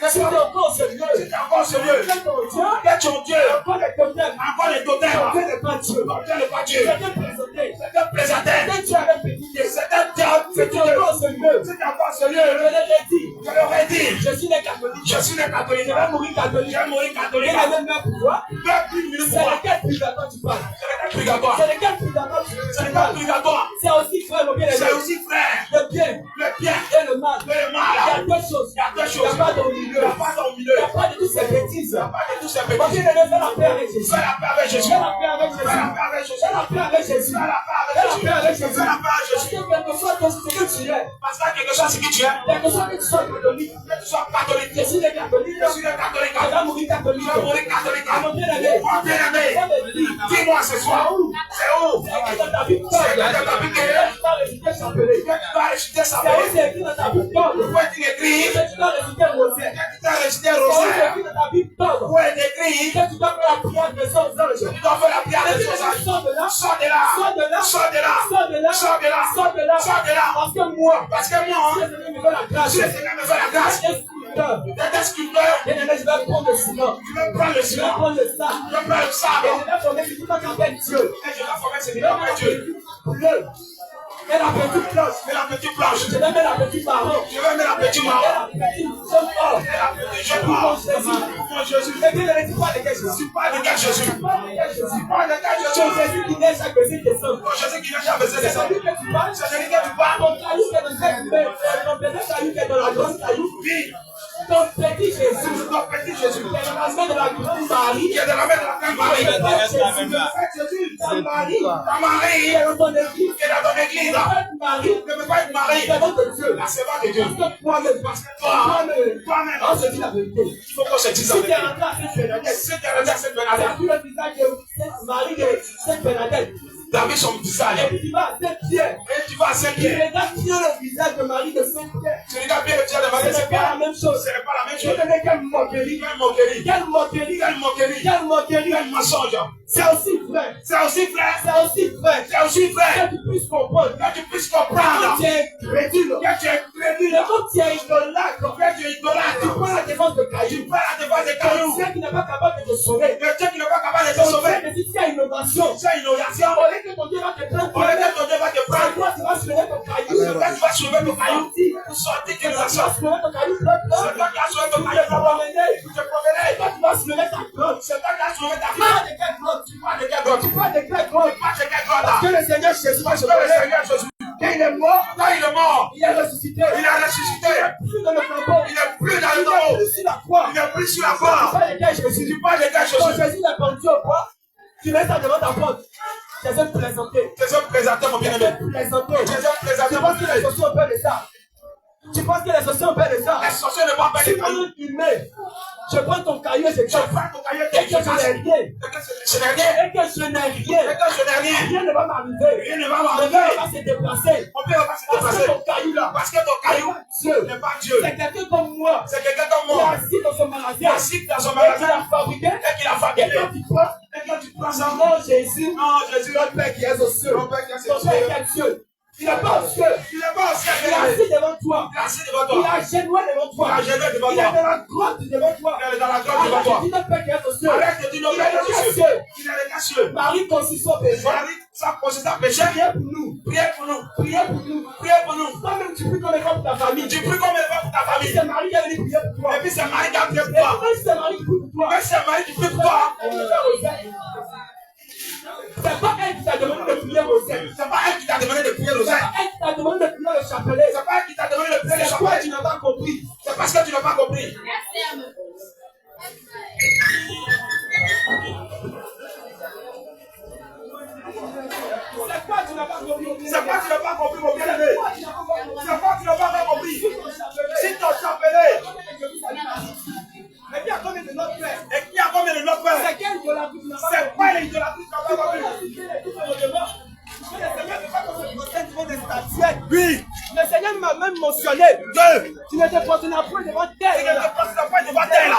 Dieu. Que ton Dieu. Que ton Dieu. Encore les totems. Encore les totems. Ton Dieu n'est pas Dieu. Ton Dieu n'est pas Dieu. C'était présenté. C'était présenté. Que tu avais pétillé. C'était diable. Si tu es dans ce lieu. Si tu n'as pas ce Je lieu, l'ai dit. je l'aurais dit. Je suis né catholique. Je suis né catholique. Je vais mourir catholique. Je vais mourir catholique. Et la même heure pour toi. Depuis une minute C'est pour moi. lequel purgatoire tu parles? C'est le purgatoire. C'est lequel purgatoire tu C'est le parles? purgatoire. C'est aussi frère, mon bien-aimé. C'est aussi frère. Le bien Le bien et le mal. et le Il y mal. a deux choses. Il y a deux Il choses. n'y a pas de Il milieu. n'y a pas au Il milieu. n'y a pas de toutes ces bêtises. Il n'y a pas de tous ces Mon petits. bien-aimé, fais la paix avec Jésus. Fais la paix avec Jésus. Fais la paix avec Jésus. Fais la paix avec Jésus. Fais la paix avec Jésus. Fais la paix Fais la paix avec avec Jésus. Jésus. Fais la paix avec Parce Jésus. que quelque chose que tu es, Parce que quelque chose qui tu es. quelque chose que tu sois catholique, Que tu sois catholique. je suis des catholiques, Je suis le catholique. je vais mourir catholique. Je vais mourir catholique. Mon bien-aimé, Mon bien-aimé, dis-moi ce soir. C'est où? c'est écrit dans ta Bible, C'est écrit dans ta Bible. tu dois réciter chapelet. Que tu dois réciter sa C'est paix. aussi écrit dans ta Bible, Où est-il écrit? que tu dois réciter rosaire. Que tu dois réciter C'est aussi rosaire. écrit dans ta Bible, Où est écrit? que tu dois faire la prière des hommes anges. Tu dois faire la prière Et des tu anges. sors de là, Sors de là. sors de là, Sors de là. sors de là, Sors de là. sors de là, Sors de là. parce que moi, Parce que moi, si le Seigneur me fait la grâce, si le Seigneur me fait la grâce, je suis sculpteur. d'être sculpteur, Bien aimé, je vais prendre le ciment, tu veux prendre le je vais ciment, prendre le sable, tu veux prendre le et sable, je vais former ce qui va qu'avec Dieu. et je vais former ce Je vais niveau mettre avec Dieu. bleu, et la petite planche, Fais la petite planche. je vais mettre la petite marron, Je vais mettre la petite et marron. la petite jaune or. Et la petite jeune Pour mort. mon Jésus. Pour Jésus. Et bien aimé, tu parles de quel Jésus? Pas de quel Jésus. Pas de quel Jésus? Pas de quel C'est Jésus. Jésus qui naît chaque 6 décembre. Pour Jésus qui vient faire baiser les C'est hommes. celui que tu parles. C'est celui que tu parles. Ton caillou qui est dans cette main, ton petit caillou qui est dans la grande caillou. Oui. Ton petit Jésus Ton petit Jésus. qui est dans la main de la grande Marie. Qui est de la main de la Sainte Marie. Jésus, ta Marie, Ta Marie. qui est dans ton église. Qui est dans ton église. Sainte Marie, Ne peut pas être Marie. qui est dans ton Dieu. La servante de Dieu. Parce que toi-même, Parce que toi-même, on se dit la vérité. il faut qu'on se dise la Si tu es vérité. rentré à Sainte-Bernadette, Si tu es rentré à cette tu as Bernadette, vu le visage de Sainte Marie de Sainte-Bernadette. tu as vu son visage. Et puis tu vas à Saint-Pierre. Et tu vas à Tu Saint-Pierre. regardes bien le visage de Marie de Saint-Pierre. Tu regardes bien le visage de Ce Marie de n'est pas la Saint-Pierre. même chose. Ce n'est pas la même Je chose. te dis quelle moquerie. Quelle moquerie. Quelle moquerie. Quelle moquerie. Quelle moquerie. Quel mensonge. C'est aussi vrai. C'est aussi vrai. C'est aussi vrai. C'est aussi vrai. Que tu puisses comprendre. Que tu puisses Quand comprendre. tu es crédule. Que tu es crédule. Et quand tu es idolâtre. Que tu es idolâtre. Tu prends la défense de Tu cailloux. prends la défense des Le cailloux. Dieu qui n'est pas capable de te sauver. Le Dieu qui n'est pas capable de te Ton sauver. Dieu, mais si tu as innovation. C'est une innovation. Au lieu que ton Dieu va te prendre. Au lieu que ton Dieu va te C'est prendre, toi qui vas soulever ton caillou. c'est toi qui vas soulever ton caillou. Sortir. Pour sortir Tu de vas la sorte. soulever ton caillou. C'est toi qui as soulevé ton Tu te caillou. promener. Tu te promenais. C'est toi qui vas soulever ta grotte. C'est toi qui as soulevé ta Tu fille. parles de quelle grotte? Tu parles de quel God? Tu parles de quelle grotte? Pas de quel God là. Que le Seigneur Jésus va se Que le lever. Seigneur Jésus, Quand il est mort, quand il est mort, il est ressuscité. il a ressuscité. Plus dans le flambeau. Il n'est plus dans Il le est tombeau. plus sur la croix. Il n'est plus sur la Tu croix. parles de quel Jésus? Tu parles de quel Quand Jésus? Jésus est pendu au croix, tu mets ça devant ta porte. Jésus est présenté. Jésus présenté mon bien-aimé. Présenté. Jésus présenté Tu mon penses que les bien-aimé. sorciers ont peur de ça? Tu penses que les sorciers ont peur de ça? Les sorciers ne parlent pas Si des moi cailloux. je mets, je prends ton caillou et je Je casse. prends ton caillou Et que je n'ai rien. et que je n'ai rien. Et que je n'ai rien. Et que je n'ai rien. Rien ne va m'arriver. Rien ne va Le m'arriver. Dieu va se déplacer. On peut pas se Parce que déplacer. ton caillou là, Parce que ton caillou Dieu, n'est pas Dieu. c'est quelqu'un comme moi C'est quelqu'un comme qui est moi. assis dans son Qui est magasin. assis dans son Et qui magasin l'a fabriqué. et qui l'a Et fabriqué. quand tu prends, Et quand tu prends ça, non Jésus, non, Jésus, notre Père qui est aux cieux, ton Père qui est ton aux Père cieux. qui est Dieu, il n'est pas aux cieux, Il n'est pas au ciel. il est assis devant toi, Il est assis devant il toi. est agenouillé devant Il toi, est agenouillé devant il est toi. dans la grotte devant toi. Il est dans la grotte devant toi. Arrête de dire notre Père qui est aux cieux. Arrête de dire nos Il pères est des aux cieux. cieux. Il est les cieux. Marie consiste au péché. Marie, ça consiste à pécher. Priez pour nous. Priez pour nous. Priez pour nous. Priez pour nous. Toi-même, tu pries comme une pour ta famille. Tu pries comme une fois pour ta famille. C'est Marie qui est venue prier pour toi. Et puis c'est Marie qui a prié pour Et toi. même si c'est Marie qui prie pour toi, Mais c'est Marie qui prie pour toi. c'est pas elle qui t'a demandé de prier au ciel. C'est pas elle qui t'a demandé de prier le C'est Seigneur. pas elle qui t'a demandé de prier le chapelet. C'est pas elle qui t'a demandé de prier le C'est toi chapelet. qui n'as pas compris. C'est parce que tu n'as pas compris. C'est toi qui n'as pas compris. C'est pas que tu n'as pas compris, mon bien-aimé. C'est pas que tu n'as pas compris. Si ton chapelet, Mais bien, comme de notre Père. et qu'il y a combien de notre C'est père, quel de la vie qui n'a pas c'est compris. quoi l'idolâtrie que tu n'as pas compris? Oui, Le Seigneur m'a même mentionné. Dieu, Tu ne te positionnes point devant il ne terre. te passe pas devant elle là.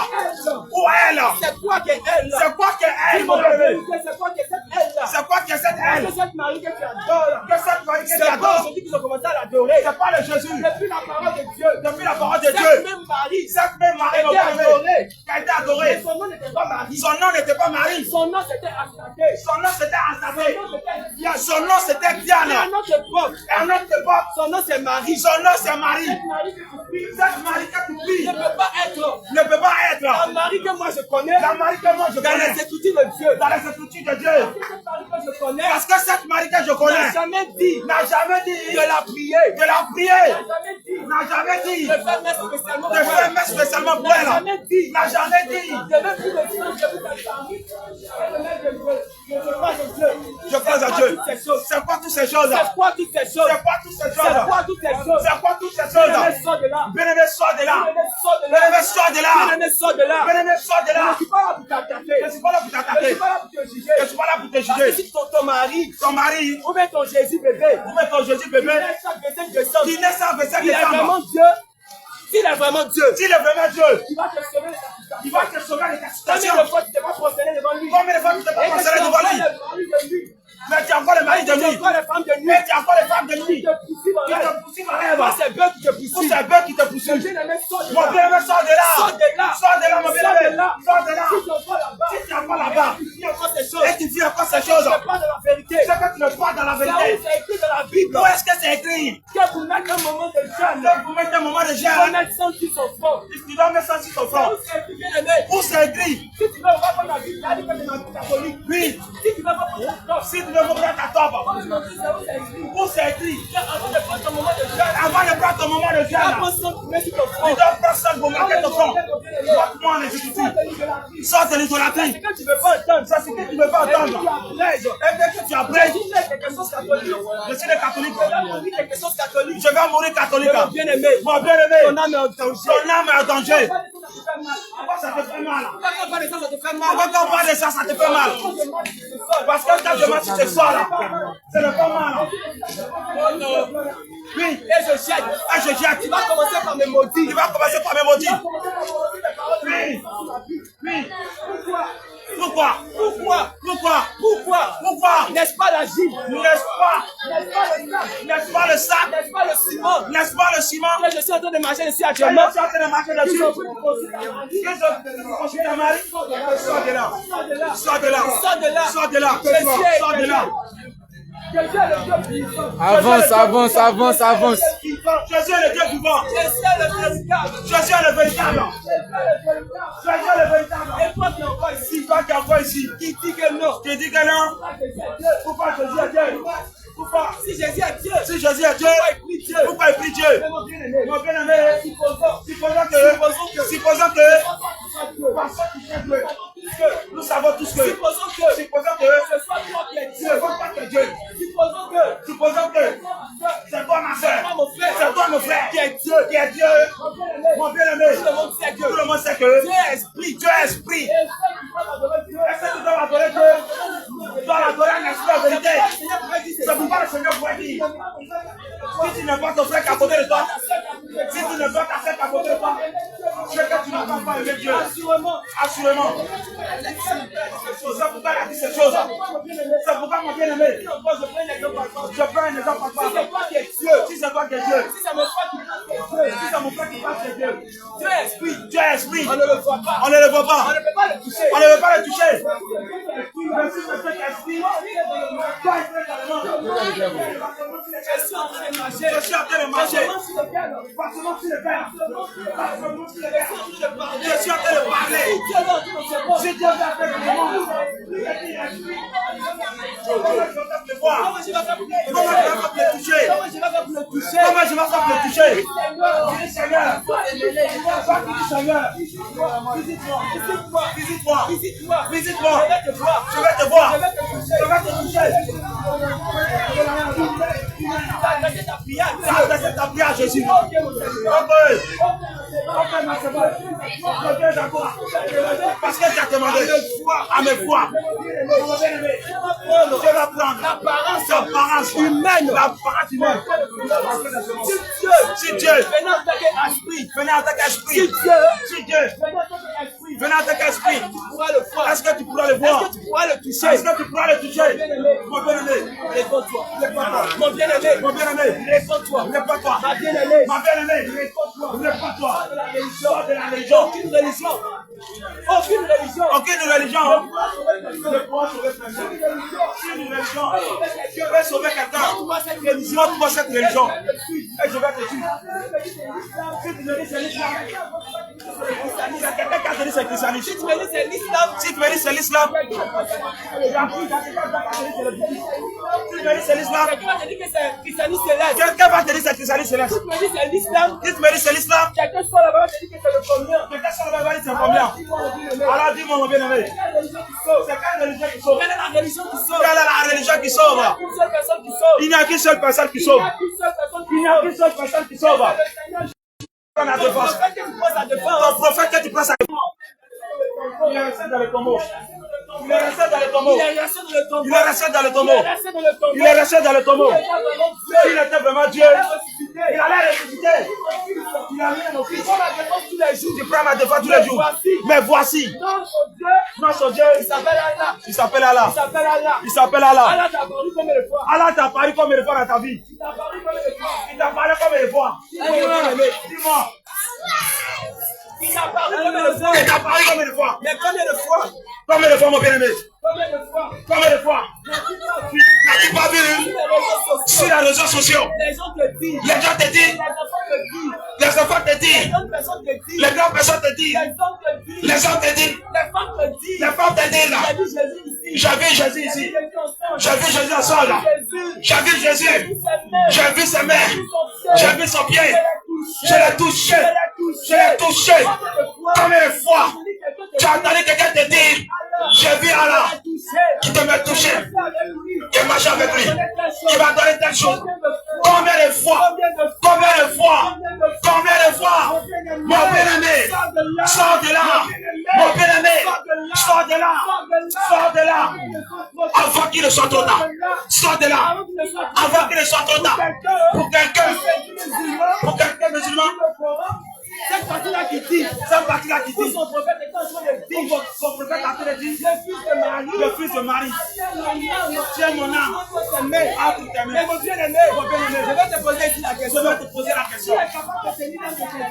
Où elle là? C'est quoi qui est elle là? C'est quoi que elle, Dis-moi mon bébé? c'est quoi qui est cette elle là? C'est quoi que cette elle? C'est cette Marie que tu adores là. Que cette Marie que tu C'est pas adores? aujourd'hui qu'ils ont commencé à l'adorer. C'est pas le Jésus. Depuis la parole de Dieu. Depuis la parole de Cette Dieu. même mari, Cette même Marie, était adorée. qui a été adorée. Et son nom n'était pas Marie. Son nom n'était pas Marie. Son nom c'était Astaté. Son nom c'était Astaté. Son nom c'était Diane. Son nom c'était Et Diane. un autre époque, Et un autre époque, son nom c'est Marie. son nom c'est Marie. Cette Marie que tu pries Cette Marie que tu pries ne peut pas être ne peut pas la être Marie que moi je connais la Marie que moi je dans connais les écritures de Dieu. dans les écritures de Dieu. Cette Marie que je connais Parce que cette Marie que je n'a connais jamais dit n'a jamais dit de la prier. de la prier, N'a jamais dit n'a jamais dit de faire mettre spécialement de faire mettre spécialement pour N'a elle, jamais dit n'a jamais dit. de même plus de Dieu que vous avez parlé. Et de même de Dieu. Je crois en Dieu. Je crois à Dieu. Toutes ces choses. C'est quoi toutes ces choses? C'est quoi toutes ces choses? C'est quoi toutes ces C'est choses? quoi toutes ces choses? C'est quoi toutes ces Bien-aimé, choses? sors de là. Bien-aimé, sors de là. Bien-aimé, sors de là. Bien-aimé, sors de là. Bien-aimé, sors de là. Bien-aimé, sors de Je là. ne suis pas là pour t'attaquer. Je ne suis pas là pour Je ne t'attaquer. suis pas là pour te juger. Je ne suis pas là pour te Parce que juger. si ton mari, Ton mari, ou bien ton Jésus bébé, ou même ton Jésus bébé, il est chaque 25 décembre, qui naît sans verser il est décembre. vraiment Dieu. S'il est vraiment Dieu, S'il est vraiment Dieu, il va te sauver de ta il situation. va te sauver de ta Combien situation. de fois tu t'es pas prosterné devant lui? Combien de fois tu t'es pas Et que concerné tu devant envoies lui? le mari de lui. Mais tu as encore le mari de Tu nuit. envoies les femmes de nuit. Mais tu as encore les femmes de Qui nuit. te poursuivent en Qui rêve. te poursuivent en rêve. Moi, c'est Dieu qui te Ou poursuit. c'est Dieu qui te poursuit. Bien-aimé, sors de Mon là. bien-aimé, sors de là. Sors de là. Sors de là, mon Sors bien-aimé. de là. Sors de là. Si tu envoies là-bas, Si tu es encore là-bas, tu dis encore ces choses. et tu dis encore ces choses, C'est pas de la vérité. c'est que tu ne parles dans la C'est où vérité. c'est écrit dans la Bible. Où est-ce que c'est écrit? Que pour mettre un moment de jeûne, Donc, pour mettre un moment de il faut jeûne, mettre 100 sur son front. tu dois mettre ça sur ton C'est front. où c'est écrit, bien-aimé. Où c'est écrit? Si tu veux voir comme la Bible, il a dit que c'est ma Bible catholique. Oui. Si tu veux voir comme la Bible, Si tu veux prendre ta tombe, où c'est écrit? avant de prendre ton moment de jeûne, Avant de prendre ton moment de tu vas jeûne, prendre 100 pour mettre sur ton tu front. dois prendre ça pour marquer ton front. Montre-moi les Écritures. Sors de l'idolâtrie. C'est que tu ne veux pas entendre. Ça, c'est que tu ne veux pas entendre. Et dès que tu apprends, Jésus est quelque chose catholique. je suis le catholique. Je vais mourir quelque chose catholique. Je vais mourir catholique. Mon bien-aimé, Mon bien-aimé, ton âme est en danger. ton âme est en danger. Pourquoi Ça te fait mal. on parle de ça, ça te fait mal? Quand on parle de ça, ça te fait mal. Parce que quand je marche, tu te sors là. Ça ne fait pas mal. Oui. Et je jette. Ah, je jette. Tu vas commencer par me maudire. Tu vas commencer par me maudire. Oui. Oui. Pourquoi? Pourquoi? Pourquoi? Pourquoi? Pourquoi? Pourquoi? N'est-ce pas la gîte? N'est-ce pas? N'est-ce pas le sac? N'est-ce pas le sac? N'est-ce pas le ciment? N'est-ce pas le ciment? Que je suis en train de marcher ici Je actuellement. suis en train de marcher Ils dessus. ont pris pour construire la magie. Ils ont construit la marée. Sors de là. Sors de là. Sors de là. Sors de là. Sors de là. Sors de là. Jésus est le Dieu puissant. Avance, avance, avance, avance. Jésus est le Dieu vivant. Jésus est le véritable. Jésus est le véritable. Jésus est le véritable. Et toi qui es encore ici, Toi qui es encore ici, qui dit que non, qui dis que non, pourquoi Jésus est Dieu? Pourquoi? si Jésus est Dieu, Si Jésus est Dieu, pourquoi il prie Dieu? pourquoi il prie Dieu? Mais mon bien-aimé, Mon bien-aimé, supposons que, parce que tu sais Dieu, nous savons tous que, supposons que supposons que, ce soit toi qui es ce Dieu. n'est pas que Dieu, Supposons que c'est toi ma soeur, mon frère, c'est toi mon frère, qui est Dieu. qui est Dieu, mon bien-aimé, Tout le monde sait que tout le monde sait que Dieu est esprit. Dieu est esprit. Est-ce que tu dois l'adorer Dieu? Tu dois l'adorer en esprit en vérité. C'est pourquoi le Seigneur pourrait dire, si tu n'as pas ton frère à côté de toi, si tu ne vois ta sœur à côté de toi, c'est que tu n'as pas aimé Dieu. Assurément. Assurément. C'est pourquoi il a dit ces choses. C'est pourquoi mon bien-aimé, je prends un exemple par Si c'est toi. toi qui es Dieu, Si c'est toi qui es Dieu, si c'est mon frère qui est Dieu, si c'est mon frère qui passe chez Dieu, Dieu est esprit. Dieu est esprit. On ne le voit pas. On ne le voit On pas. ne peut pas le toucher. On ne veut pas le toucher. Mais si je fais esprit, Toi, il fait carrément. je suis en train de marcher. Je suis en train de marcher. Je suis sur le piano. Passement sur le père. Passement sur le père. Je suis en train de parler. Je suis en train de parler. Dieu est dans tout mon cerveau. Si Dieu vient faire le monde, Comment je vais faire pour le comment je vais faire pour le toucher? Comment je vais faire pour le toucher? Comment je vais faire pour le toucher? Seigneur, Dis Seigneur, toi aimer. toi qui dis Seigneur, Visite-moi. visite-moi, Visite-moi. visite-moi, Visite-moi. visite-moi. Je vais te voir. Je vais te voir, Je vais te toucher. je vais te toucher. Tu as adressé ta prière. Tu as adressé ta prière à Jésus. Ok, mon Seigneur. Ok, ma sœur, je viens d'abord. Parce que tu as demandé à me voir. Mon bien-aimé, je vais prendre l'apparence humaine. L'apparence humaine. Si Dieu Venez en tant qu'esprit. venait en tant qu'esprit, Si Dieu si Dieu venait en tant qu'esprit. Venant de quel esprit? Est-ce que tu pourras le voir? Est-ce que tu pourras le toucher? Est-ce que tu pourras le toucher? Mon bien-aimé, réponds-toi. Mon bien-aimé, réponds-toi. Réponds-toi. Ma bien-aimée, réponds-toi. Réponds-toi. Sors de la religion. Aucune religion. Aucune religion. Ne pourra sauver personne. Si une religion peut sauver quelqu'un, moi cette religion. Et je vais te dire. Si tu me dis c'est l'islam, c'est quelqu'un qui a dit c'est christianisme. Si tu me dis c'est l'islam, si tu me dis c'est l'islam, si tu me dis c'est l'islam, quelqu'un va te dire que c'est christianisme céleste. Quelqu'un va te dire c'est christianisme céleste. Si tu me dis c'est l'islam, si tu me dis c'est l'islam, quelqu'un soit là-bas va te dire que c'est le combien. Quelqu'un soit là-bas va te dire c'est combien. Alors dis-moi mon bien-aimé, c'est quelle religion qui sauve? Quelle est la religion qui sauve? Quelle est la religion qui sauve? Il n'y a qu'une seule personne qui sauve. Il n'y a qu'une seule personne qui sauve. Ton prophète que tu prends sa défense. Il est resté dans le tombeau. Il est resté dans le tombeau. Il est resté dans le tombeau. Il est resté dans le tombeau. S'il était vraiment Dieu, il allait ressusciter. Il a mis un office. Tous les jours, tu prends ma défense tous les jours. Mais voici. Notre Dieu, il s'appelle Allah. Il s'appelle Allah. Il s'appelle Allah. Allah t'a apparu combien de fois? Allah t'a apparu combien de fois dans ta vie? Il t'a apparu combien de fois? Dis-moi. Il t'a apparu combien de fois? Mais combien de fois? Combien de fois, mon bien-aimé? Combien de fois? N'as-tu pas vu sur les réseaux sociaux? Les gens te disent. Les enfants te disent. Les grandes personnes te disent. Les hommes te disent. Les femmes te disent là. J'ai vu Jésus ici. J'ai vu Jésus ensemble là. J'ai vu Jésus. J'ai vu ses mains. J'ai vu son pied. Je l'ai touché. Je l'ai touché. Combien de fois tu as entendu quelqu'un te dire, j'ai vu Allah qui te m'a touché, qui marche avec lui, qui m'a donné telle chose. Combien de fois? Combien de fois? Combien de fois? Mon bien-aimé, sors de là. Mon bien-aimé, sors de là. Sors de là. Avant qu'il ne soit trop tard. Sors de là. Avant qu'il ne soit trop tard. Pour quelqu'un musulman. Cette partie-là qui dit, son prophète est en train de dire, son prophète est en train de dire, le fils de Marie, tu es mon âme, ah pour t'aimer. Mais mon bien-aimé, je vais te poser ici la question, Qui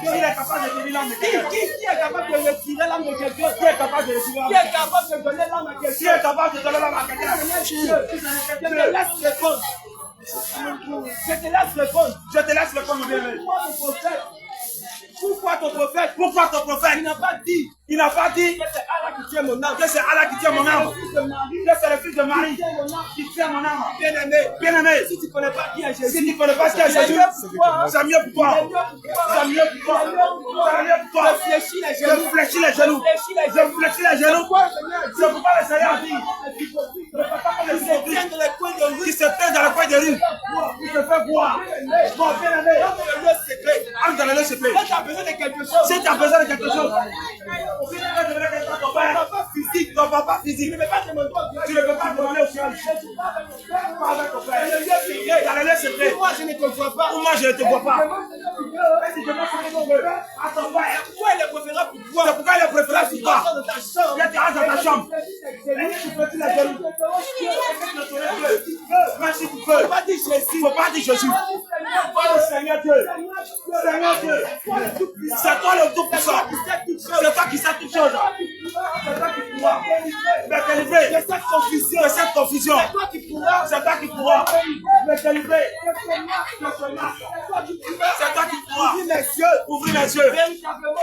est capable de tenir l'âme de quelqu'un? Qui est capable de tenir l'âme de quelqu'un? Qui est capable de retirer l'âme de quelqu'un? Qui est capable de retirer l'âme? Qui est capable de donner l'âme à quelqu'un? Qui est capable de donner l'âme à quelqu'un? Je te laisse répondre. Je te laisse répondre, mon bien-aimé. Pourquoi ton prophète? Il n'a pas dit que c'est Allah qui tient mon âme. Que c'est Allah qui tient mon âme. Que c'est le fils de Marie qui tient mon âme. Bien-aimé, si tu ne connais pas qui est Jésus, c'est mieux pour toi. C'est mieux pour toi. Réfléchis les genoux. C'est pourquoi le Seigneur dit qui se tient dans le coin de rue. Il se fait voir. Bon, bien-aimé, entre dans le lieu secret. Si tu as besoin de quelque chose, ton papa physique, tu ne peux pas demander au ciel. Dans le lieu secret. Moi je ne te vois pas. Moi je ne te vois pas. Pourquoi il est préférable pour toi? Pourquoi il est préférable pour toi? Il te rentre dans ta chambre. Tu peux la genoux. Mais si tu peux, il ne faut pas dire Jésus. Oh Seigneur Dieu. Seigneur Dieu. C'est toi le tout puissant. C'est toi qui sais toutes choses. C'est toi qui pourras me délivrer de cette confusion. C'est toi qui pourras me délivrer. C'est toi qui pourras ouvrir mes yeux.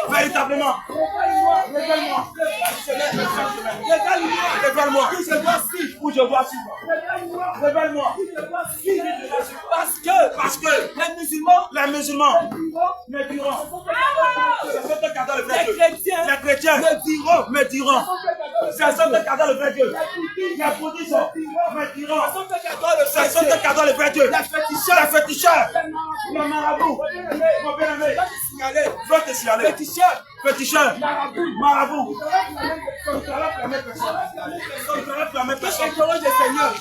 Véritablement. Révèle-moi. Où je dois suivre. Révèle-moi. Parce que les musulmans me diront. Les chrétiens me diront. C'est ça le cadeau le vrai Dieu. Les bouddhistes me diront. C'est ça le cadeau le vrai Dieu. Les féticheurs. Le marabout. Mon bien-aimé. Je vais te signaler. Féticheur. Marabout. Comme tu as la personne.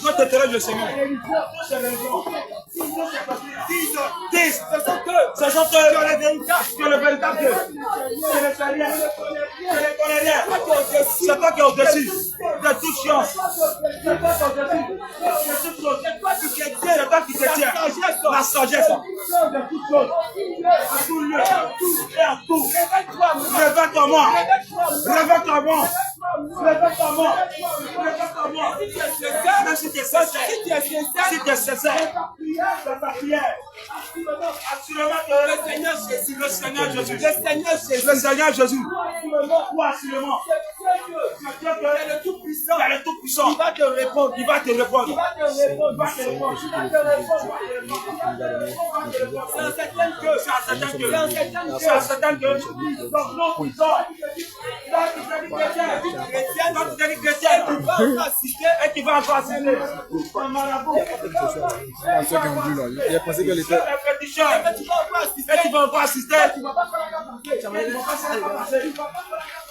Je te le Seigneur. 10. Ce sont eux qui ont le véritable Dieu. Je ne sais rien. Je ne connais rien. C'est toi qui es au-dessus de toute chose. C'est toi qui es au-dessus de toute chose. C'est toi qui te tiens. La sagesse de toute chose. À tout lieu et à tout. Réveille-toi-moi. Réveille-toi-moi. Réveille-toi-moi. Réveille-toi-moi. Même si tu es sincère. Si tu es sincère. C'est ta prière. Assurément que le Seigneur Jésus. Le Seigneur Jésus. Le Seigneur Jésus. Ou assurément. C'est Dieu qui est le Tout-Puissant. Il est le Tout-Puissant. Il va te répondre. Il va te répondre. Il va te répondre. Il va te répondre. Il va te répondre. C'est un certain que. C'est un certain que. C'est un certain que. Donc, non, ils sont. Donc, tu es chrétien, et qui va encore assister. Un marabout. C'est ce qu'on dit là. Il a pensé qu'elle était. Et tu vas encore assister.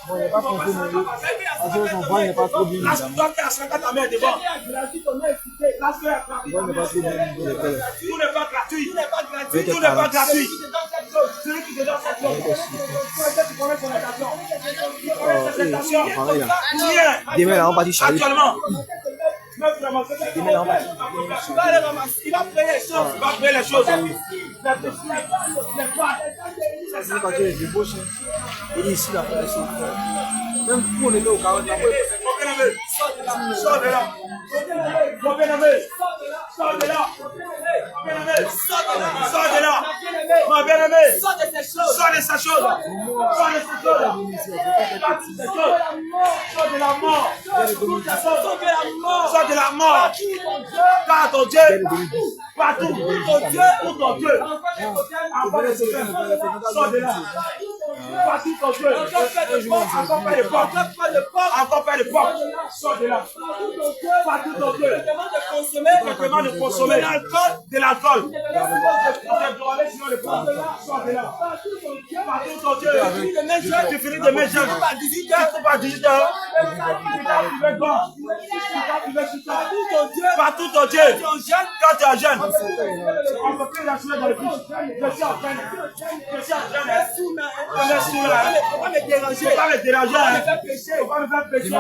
Bon, il n'est pas compris, mais parce qu'on voit, il n'est pas trop bien. Toi qui as 50 à main devant. Il n'est pas trop bien. Tout n'est pas gratuit. Tout n'est pas gratuit. Celui qui te donne cette chose. Tu connais son intention. Demain, là, on va dire Charlie. Actuellement. Demain, là, on va dire. Il va payer les choses. Il va payer les choses. C'est quand tu es débauché. Il est ici, là, même si on était au carreau, il a pas sors de là. Mon bien-aimé, sors de là. Mon bien-aimé, sors de là. Mon bien-aimé, sors de ces choses. Sors de ces choses. Sors de ces choses. Sors de la mort. Sors de la mort. Car ton Dieu, partout où ton Dieu, encore le Seigneur, sors de là. Partout ton Dieu, encore pas de porte. Encore pas de porte. Sors de là. Partout ton Dieu, te demande de consommer de l'alcool. Sors de là. Partout ton Dieu, tu finis de mettre jeune. Tu vas 18 heures. Partout ton Dieu, quand tu es jeune, on peut plus la soulever dans le bus. Je suis en train de pas me déranger. Pas me déranger. Pas me faire pécher.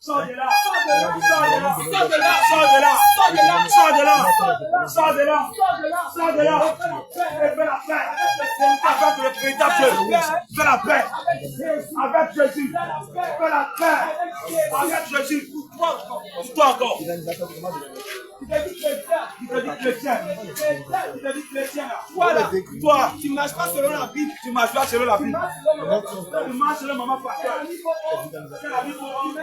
Sors de là. Sors de là. Sors de là. Sors de là. Sors de là. Sors de là. Sors de là. Et fais la paix. Avec le véritable Dieu. Fais la paix. Avec Jésus. Fais la paix. Avec Jésus. Pour toi encore. Il te dit chrétien. Toi, tu ne marches pas selon la Bible. Tu ne marches pas selon la Bible. Tu marches selon maman pasteur. C'est la vie pour homme.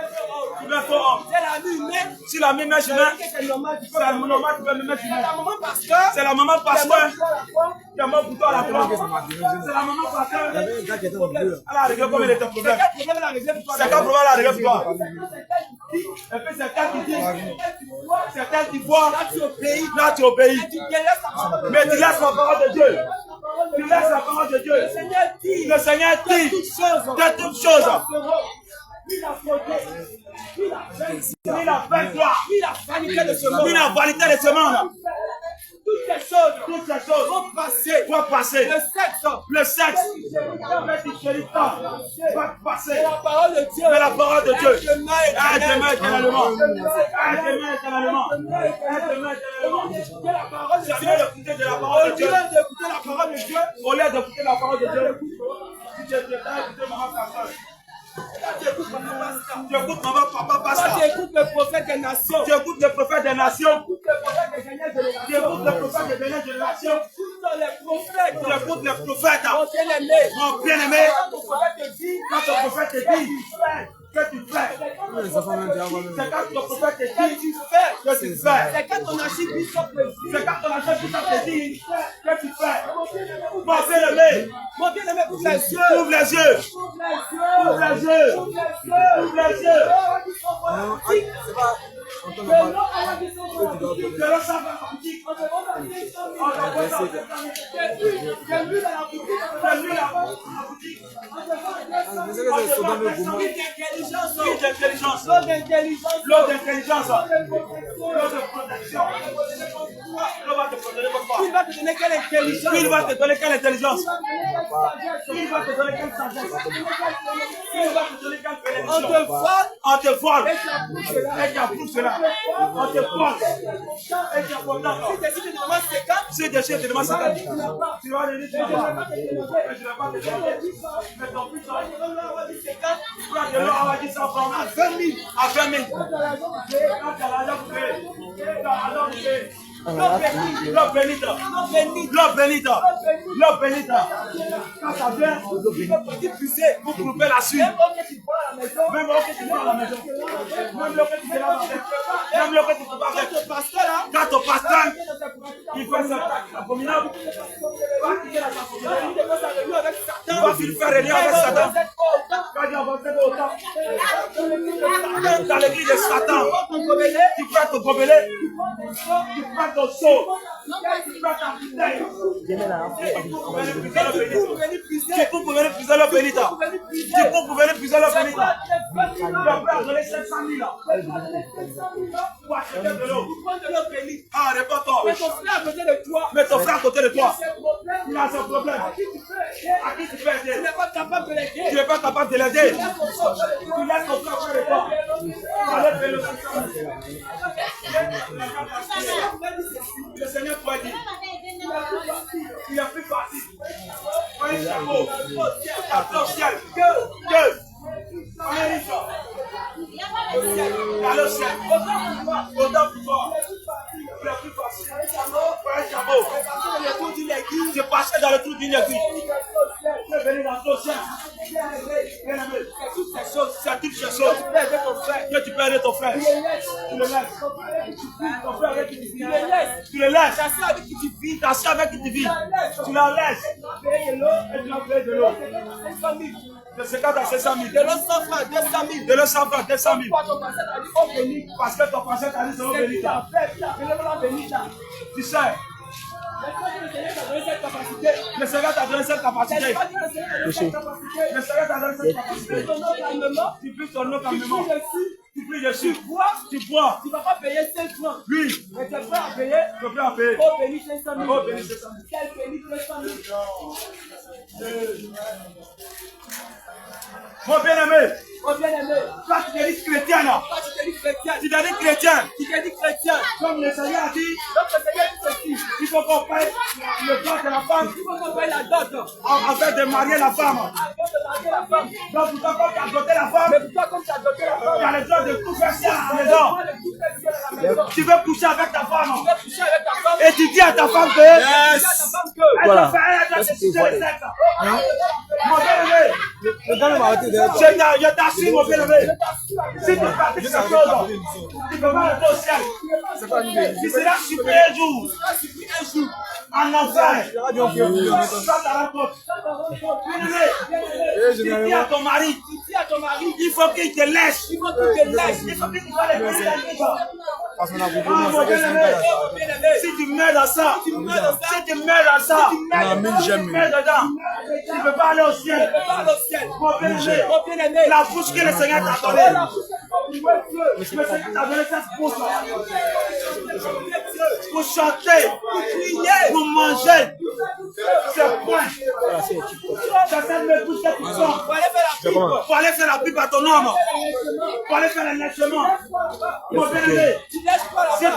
Tu veux pour homme. C'est la vie humaine. Si la vie met humaine, c'est normal. Tu peux me mettre humaine. C'est la maman pasteur. Qui est mort pour toi à la croix. C'est la maman pasteur. Elle a réglé combien de temps problème. C'est quand problème elle a réglé pour toi. Et puis c'est quand qui dit. C'est quand qui voit. Là tu obéis. Mais tu laisses la parole de Dieu. Tu laisses la parole de Dieu. Le Seigneur dit de toutes choses. Il a fait toi. Il a validé de ce monde. Toutes ces choses vont passer. Le sexe va passer. Mais la parole de Dieu elle demeure éternellement. C'est mieux d'écouter de la parole de Dieu. Au lieu d'écouter la parole de Dieu. Si tu écoutes maman pasteur. Tu écoutes maman, papa, pasteur. Tu écoutes le prophète des nations. Tu écoutes le prophète des nations. Tu écoutes le prophète des dernières générations. Tu écoutes les prophètes. Mon bien-aimé. Quand ton prophète te dit que tu fais. C'est quand ton prophète te dit que tu fais. C'est quand ton archibishop te dit que tu fais. Mon bien-aimé, ouvre les yeux. Ouvre les yeux. Ouvre les yeux. Ouvre les yeux. Que l'on s'en va politique. L'eau d'intelligence, l'eau de protection. L'eau va te protéger comme quoi? Il va te donner quelle intelligence? Il va te donner quelle intelligence? Il va te donner quelle sagesse? Il va te donner quelle bénédiction? On te vole et tu approuves cela. On te vole et tu approuves cela. Si tu décides de demander 50, tu vas le dire, je ne vais pas te demander. Mais ton fils va dire, tu vas de l'eau, on va dire ça à 20 000. À 20 000. Quand tu as l'argent pour payer, tu as l'argent pour payer. L'eau bénite, l'eau bénite, l'eau bénite. Quand ça vient, il faut puiser pour couper la suite. Même l'eau que tu prends à la maison, même l'eau que tu fais là, même l'eau que tu peux pas faire. Quand ton pasteur, il fait ça abominable, il va faire réunion avec Satan. Quand il avance autant, dans l'église de Satan, tu peux te gobeler, tu peux ton seau, tu peux ta bouteille. C'est pour venir puiser l'eau bénite. C'est pour venir puiser l'eau bénite. Le père a donné 700 000 pour acheter de l'eau. Ah, réponds-toi. Mais ton frère à côté de toi. Il a son problème. À qui tu peux aider? Tu n'es pas capable de l'aider. Tu n'es pas capable de l'aider. Tu laisses ton frère faire le pas. Allez, fais-le. Le Seigneur t'a dit. Il a plus facile. Voyez le chapeau. Attends, ciel. Que. Allez au ciel. Autant plus fort. Il a plus facile. Voyez le chapeau. Je passais dans le trou d'une aiguille. Je vais venir dans ton ciel. C'est toutes ces choses que tu peux aider ton frère. Tu le laisses. Ton frère avec qui tu vis. Tu le laisses. T'assieds avec qui tu vis. Tu la laisses. Et tu vas payer de l'eau. De 50 à 700 000. De l'eau 100 francs, 200 000. De l'eau 100 francs, 200 000. Parce que ton pasteur t'a dit c'est l'eau bénite. Tu sais. Le Seigneur t'a donné cette capacité. Le Seigneur t'a donné cette capacité. Tu pries ton eau calmement. Tu pries dessus. Tu bois. Tu ne vas pas payer 5 francs. Oui. Mais tu es prêt à payer. Tu es prêt à payer. Oh, béni 500 000. Oh, béni 500 000. Quel béni 300 000. Mon bien-aimé. Toi, tu te dis chrétien là. Tu te dis chrétien. Comme le Seigneur a dit, il faut qu'on paye le droit de la femme. Il faut qu'on paye la dot. Afin de marier la femme. Donc, pourquoi comme tu as doté la femme, tu as le droit de tout faire à la maison. Tu veux coucher avec ta femme. Et tu dis à ta femme que elle doit faire les sexe. Mon bien-aimé. Je t'assure, mon bien-aimé. Si tu pratiques cette chose, tu peux pas aller au ciel. Tu seras supprimé un jour. En enfer. Ça ta rencontre. Tu dis à ton mari, il faut qu'il te laisse. Il faut qu'il te fasse les choses. Si tu mets dans ça, tu mets dedans, tu ne peux pas aller au ciel. Mon bien-aimé, la bouche que le Seigneur t'a donnée, le Seigneur t'a donné cette bouche pour chanter, pour crier, pour manger. C'est point. C'est cette bouche que tu sens pour aller faire la pipe à ton homme, pour aller faire l'enlèvement. Mon bien-aimé, si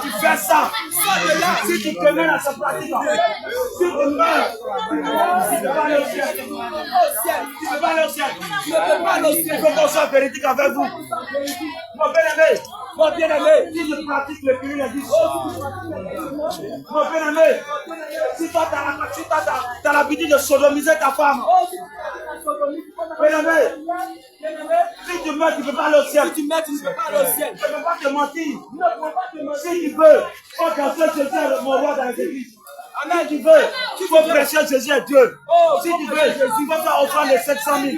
tu fais ça, si tu te mets dans cette pratique, si tu meurs, tu ne peux pas aller au ciel. Tu ne peux pas aller au ciel. Il faut qu'on soit véridique avec vous. Mon bien-aimé, si je pratique le pays, il a dit mon bien-aimé, si toi tu as l'habitude de sodomiser ta femme, bien-aimé, si tu meurs, tu ne peux pas aller au ciel. Je ne peux pas te mentir. Si tu veux, on cancelle ce ciel, mon roi dans les églises. Si tu veux, il faut prêcher Jésus est Dieu. Si tu veux, il faut faire offrande de 700 000.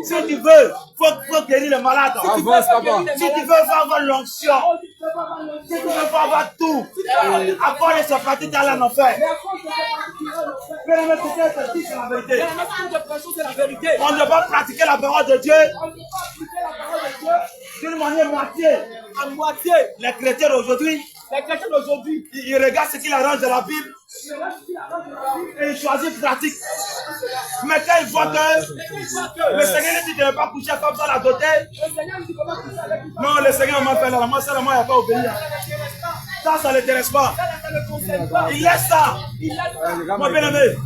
Si tu veux, il faut guérir les malades. Si tu veux faire avoir l'onction. Si tu veux faire avoir tout. Avoir les pratiques à l'en enfer. Mais c'est la vérité. On ne doit pas pratiquer la parole de Dieu d'une manière moitié. À moitié. Les chrétiens d'aujourd'hui, ils regardent ce qu'il arrange de la Bible et ils choisissent pratique. Mais quand ils voient que le Seigneur ne dit de ne pas coucher comme ça la dotée, non, le Seigneur m'a fait là, moi seulement il n'a pas obéi. Ça ne l'intéresse pas. Il laisse ça. Mon bien-aimé,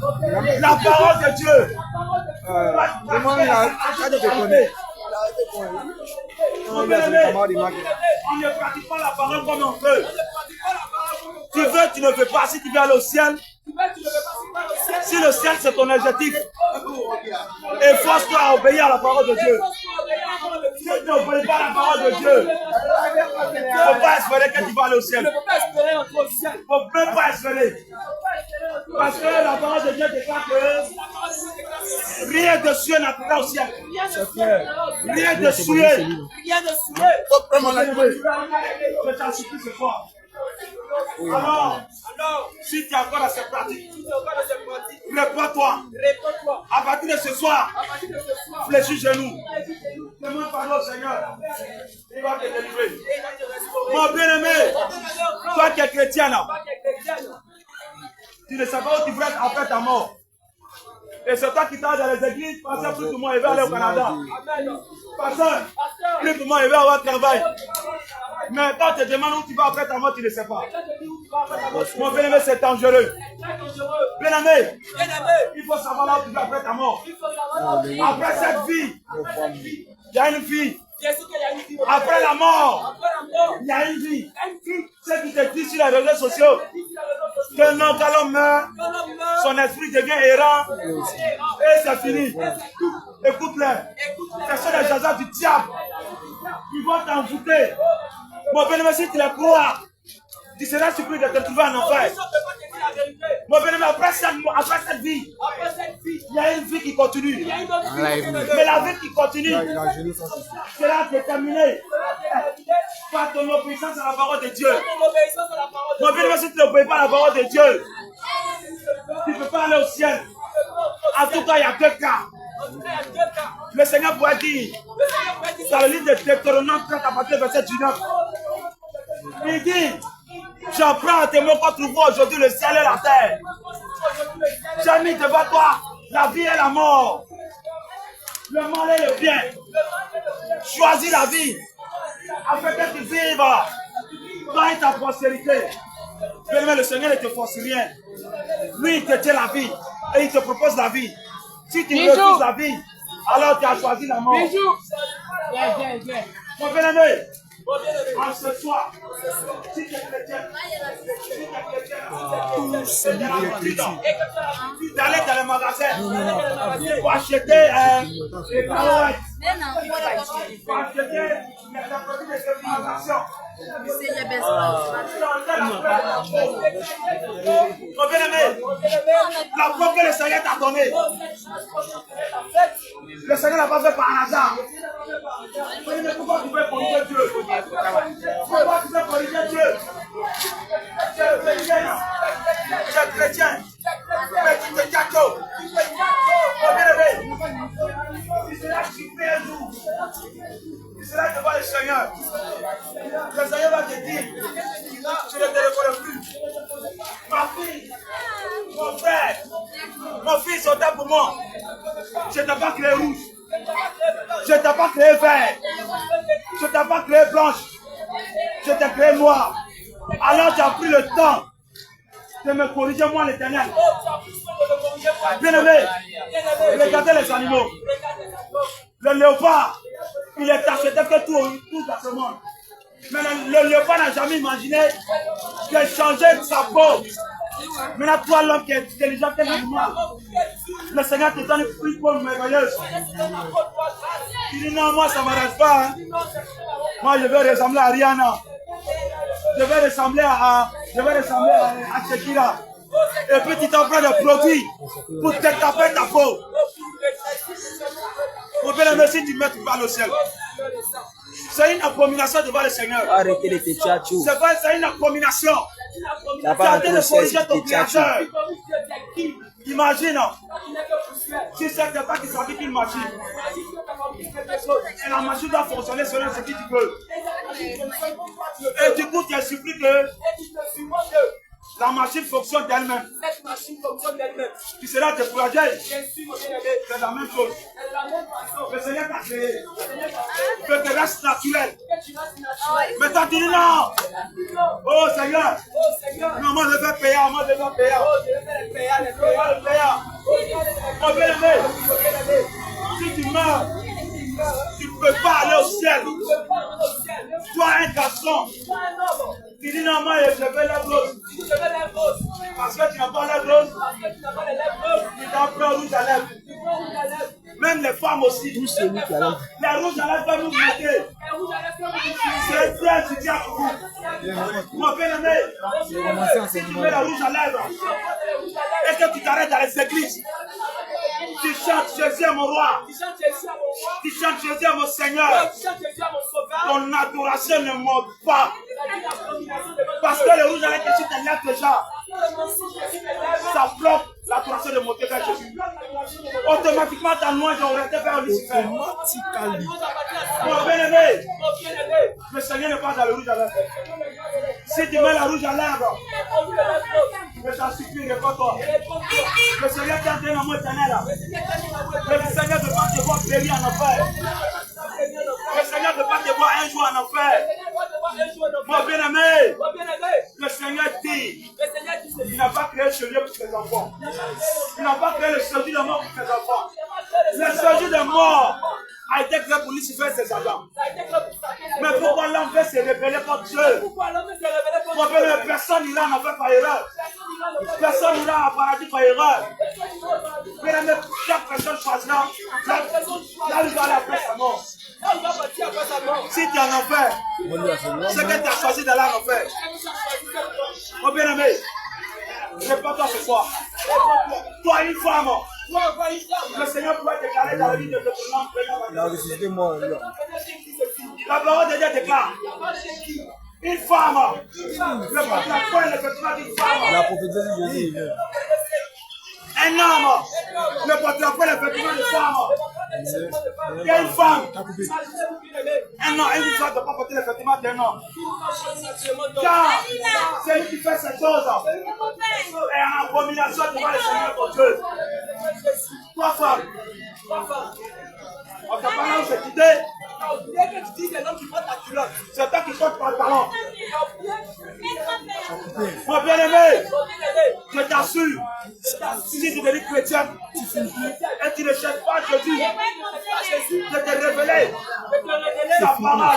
la parole de Dieu. Mon bien-aimé, on ne pratique pas la parole comme on veut. Tu veux, tu ne veux pas. Si tu veux aller au ciel, si le ciel c'est ton objectif, efforce-toi à obéir à la parole de Dieu. Si tu n'obéis pas à la parole de Dieu, il ne faut pas espérer que tu vas aller au ciel. Il ne faut même pas espérer. Parce que la parole de Dieu déclare que rien de suer n'atteindra au ciel. Rien de suer. Je t'en supplie ce soir. Alors, si tu es encore dans cette pratique, réponds-toi. À partir de ce soir, fléchis genoux. Demande pardon au Seigneur. Il va te délivrer. Mon bien-aimé, toi qui es chrétien, tu ne sais pas où tu vas être après ta mort. Et c'est toi qui t'as dans les églises, pasteur, plus pour moi, il va aller au Canada. Pasteur, plus pour moi, il va avoir travail. Mais quand tu te demandes où tu vas après ta mort, tu ne sais pas. Mon bien-aimé, c'est dangereux. Bien-aimé, il faut savoir là où tu vas après ta mort. Après cette vie, il y a une vie. Après la mort, il y a une vie. Ce qui te dit sur les réseaux sociaux, que non, quand l'homme meurt, son esprit devient errant et c'est fini. Écoute-les. Ce sont les gens du diable. Ils vont t'envoûter. Mon bien-aimé, si tu les crois, tu seras surpris de te trouver en enfer. Mon bien-aimé, après cette vie, il y a une vie qui continue. Mais la vie qui continue sera déterminée par ton obéissance à la parole de Dieu. Mon bien-aimé, si tu n'obéis pas à la parole de Dieu, tu ne peux pas aller au ciel. En tout cas, il y a deux cas. Le Seigneur pourrait dire, dans le livre de Deutéronome 30 à partir du verset 19, il dit, j'en prends un témoin contre vous aujourd'hui le ciel et la terre. J'ai mis devant toi la vie et la mort, le mal et le bien. Choisis la vie afin que tu vives dans ta prospérité. Mais le Seigneur ne te force rien. Lui, il te tient la vie et il te propose la vie. Si tu refuses la vie, alors tu as choisi la mort. Mon bien-aimé, en ce soir, si tu es chrétien, d'aller dans les magasins pour acheter des carottes, pour acheter des produits de civilisation. Mon bien-aimé, la preuve que le Seigneur t'a donnée, le Seigneur n'a pas fait par hasard. Pourquoi tu veux corriger Dieu? Pourquoi tu veux corriger Dieu? Tu es chrétien, mais tu te gâteaux. Mon bien-aimé, tu seras chiffré un jour. Tu seras devant le Seigneur. Le Seigneur va te dire, je ne te reconnais plus. Ma fille, mon frère, mon fils, on t'a pour moi. Je ne t'ai pas créé rouge. Je ne t'ai pas créé vert. Je ne t'ai pas créé blanche. Je t'ai créé noir. Alors tu as pris le temps de me corriger, moi l'Éternel. Bien-aimé, regardez les animaux. Le léopard, il est acheté que tout dans ce monde. Mais le léopard n'a jamais imaginé de changer sa peau. Maintenant, toi, l'homme qui est intelligent, quel animal? Le Seigneur te donne une peau merveilleuse. Il dit non, moi ça ne m'arrête pas. Hein. Moi je vais ressembler à Rihanna. Je vais ressembler à Shakira. Et puis tu t'en prends des produits pour te taper ta peau. Mon bien-aimé, si tu mets, tu vas au ciel. C'est une abomination devant le Seigneur. Arrêtez les tchatchou. C'est une abomination. T'as Tu pas as de rentré corriger ton les tchatchou. créateur. Imagine, si c'est pas qui fabrique une machine, et la machine doit fonctionner selon ce que tu veux. Et du coup, tu as suppris que la machine fonctionne d'elle-même. Tu seras découragé. C'est la même chose. Le Seigneur t'a créé. Que tu restes naturel. Mais tu as dit non. Oh Seigneur. Non, moi je vais payer. Moi je vais payer. Mon bien-aimé, si tu meurs, tu ne peux pas aller au ciel. Toi, un garçon, tu dis non, moi je vais la grosse. Parce que tu n'as pas la grosse, tu t'en prends rouge à lèvres. Même les femmes aussi. Les rouges à lèvres peuvent nous bloquer. C'est bien, tu tiens pour vous. Mon bien-aimé, si tu mets la rouge à lèvres et que tu t'arrêtes dans les églises, tu chantes Jésus est mon roi. Tu chantes Jésus est mon Seigneur. Ton adoration ne monte pas. Parce que le rouge à lèvres que tu t'enlèves déjà, ça bloque l'adoration de monter vers Jésus. Automatiquement, ta louange aurait été vers Lucifer. Mon bien-aimé, le Seigneur n'est pas dans le rouge à lèvres. Si tu mets la rouge à lèvres, je t'en supplie, réponds-toi. Le Seigneur t'a donné un mot éternel. Le Seigneur ne veut pas te voir périr en enfer. Le Seigneur ne veut pas te voir un jour en enfer. Mon bien-aimé, le Seigneur dit, il n'a pas créé ce lieu pour ses enfants. Il n'a pas créé le séjour de mort pour ses enfants. Le séjour de mort a été créé pour Lucifer et ses agents. Mais pourquoi l'homme veut se révéler contre Dieu? Mon bien-aimé, personne n'ira en enfer par erreur. Personne n'ira en paradis par erreur. Bien-aimé, chaque personne choisira là où il va aller après sa mort. Si tu es en enfer, c'est que tu as choisi d'aller en enfer. Mon bien-aimé, réponds-toi ce soir. Toi, une femme, le Seigneur pourrait déclarer dans la vie de ton nom. La parole de Dieu déclare. Une femme, le porte-la-foi et le vêtement d'une femme. La prophétie de Jésus. Un homme, le porte-la-foi et le vêtement d'une femme. Il y a une femme. Un homme, une femme ne peut pas porter le vêtement d'un homme. Car c'est lui qui fait cette chose. Et en abomination devant le Seigneur ton Dieu. Toi, femme, on t'a parlé de cette idée. C'est toi qui portes pantalon. Mon bien-aimé, je t'assure, si tu deviens chrétien et tu ne cherches pas Jésus, je te révéler sa parole.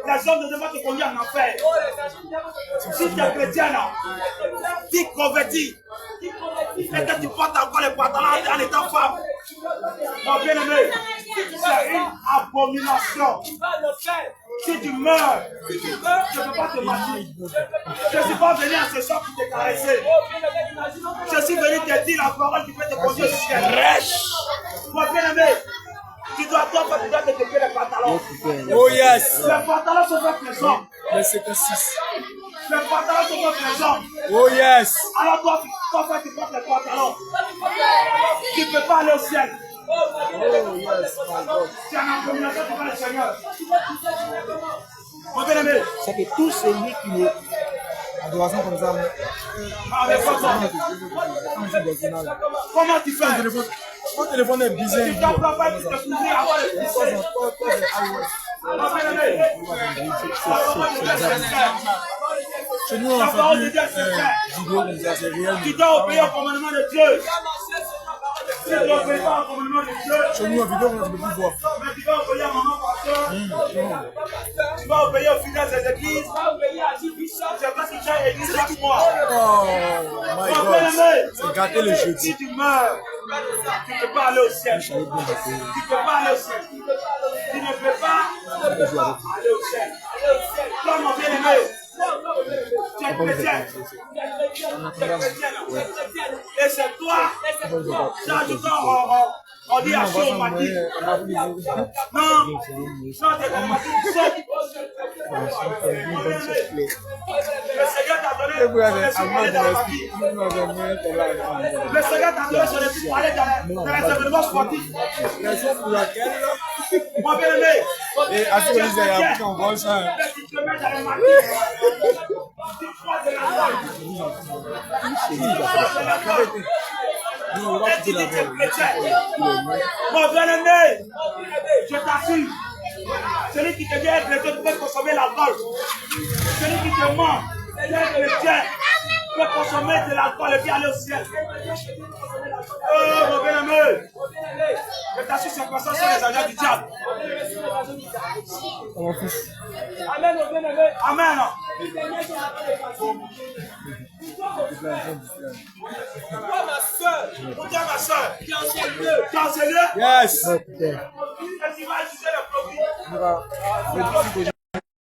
Les hommes ne devront te conduire en enfer. Si tu es chrétien, tu convertis et que tu portes encore les pantalons en étant femme. Mon bien-aimé, c'est une abomination. Si tu meurs, je ne peux pas te marcher. Je ne suis pas venu à ce soir pour te caresser. Je suis venu te dire la parole qui peut te conduire au ciel. Mon bien-aimé, tu dois te dépier les pantalons. Oh yes. Les pantalons sont faits pour les hommes. Le 56. Les pantalons sont faits pour les hommes. Oh yes. Alors toi, tu portes les pantalons. Tu ne peux pas aller au ciel. Oh yes. C'est une abomination devant le Seigneur. Mon bien-aimé, C'est que tout celui qui est adoration comme ça, comment tu fais? mon téléphone est bizarre. Tu t'apprends pas de te couvrir avant le succès. Mon bien-aimé, Chez nous, on la fait parole de plus Dieu c'est vidéo comme ça, c'est réel. tu dois obéir au commandement de Dieu. Si tu n'obéis pas au commandement de Dieu, Chez nous, en vidéo, on ne peut plus voir. mais tu vas obéir à maman pasteur, tu vas obéir aux fidèles des églises. C'est parce que tu as église chaque mois. Oh my Mon God. bien-aimé, C'est gâté le jeudi. si tu meurs, tu ne peux pas aller au ciel. Tu ne peux pas aller au ciel. Tu ne peux pas aller au ciel. Toi, mon bien-aimé, Tu es chrétien. Et c'est toi, on dit à chaud matin. Non, t'es comme matin. Le Seigneur t'a donné dans la vie. Le Seigneur t'a donné sur les parler dans les événements sportifs. Mon bien-aimé, Et à ce que je disais, il y a beaucoup d'envois ça. tu te mets dans les maquis. Tu crois de la et tu dis que tu es chrétien. Mon bien-aimé, je t'assure, celui qui te dit être chrétien peut consommer l'alcool. Celui qui te ment, être chrétien peut consommer de l'alcool et puis aller au ciel. Oh, mon bien-aimé, je t'assure, ces personnes sont les agents du diable. Amen, mon bien-aimé. Amen. Pourquoi ma soeur, qui en sait mieux, Yes. est-ce qu'il va utiliser le profit?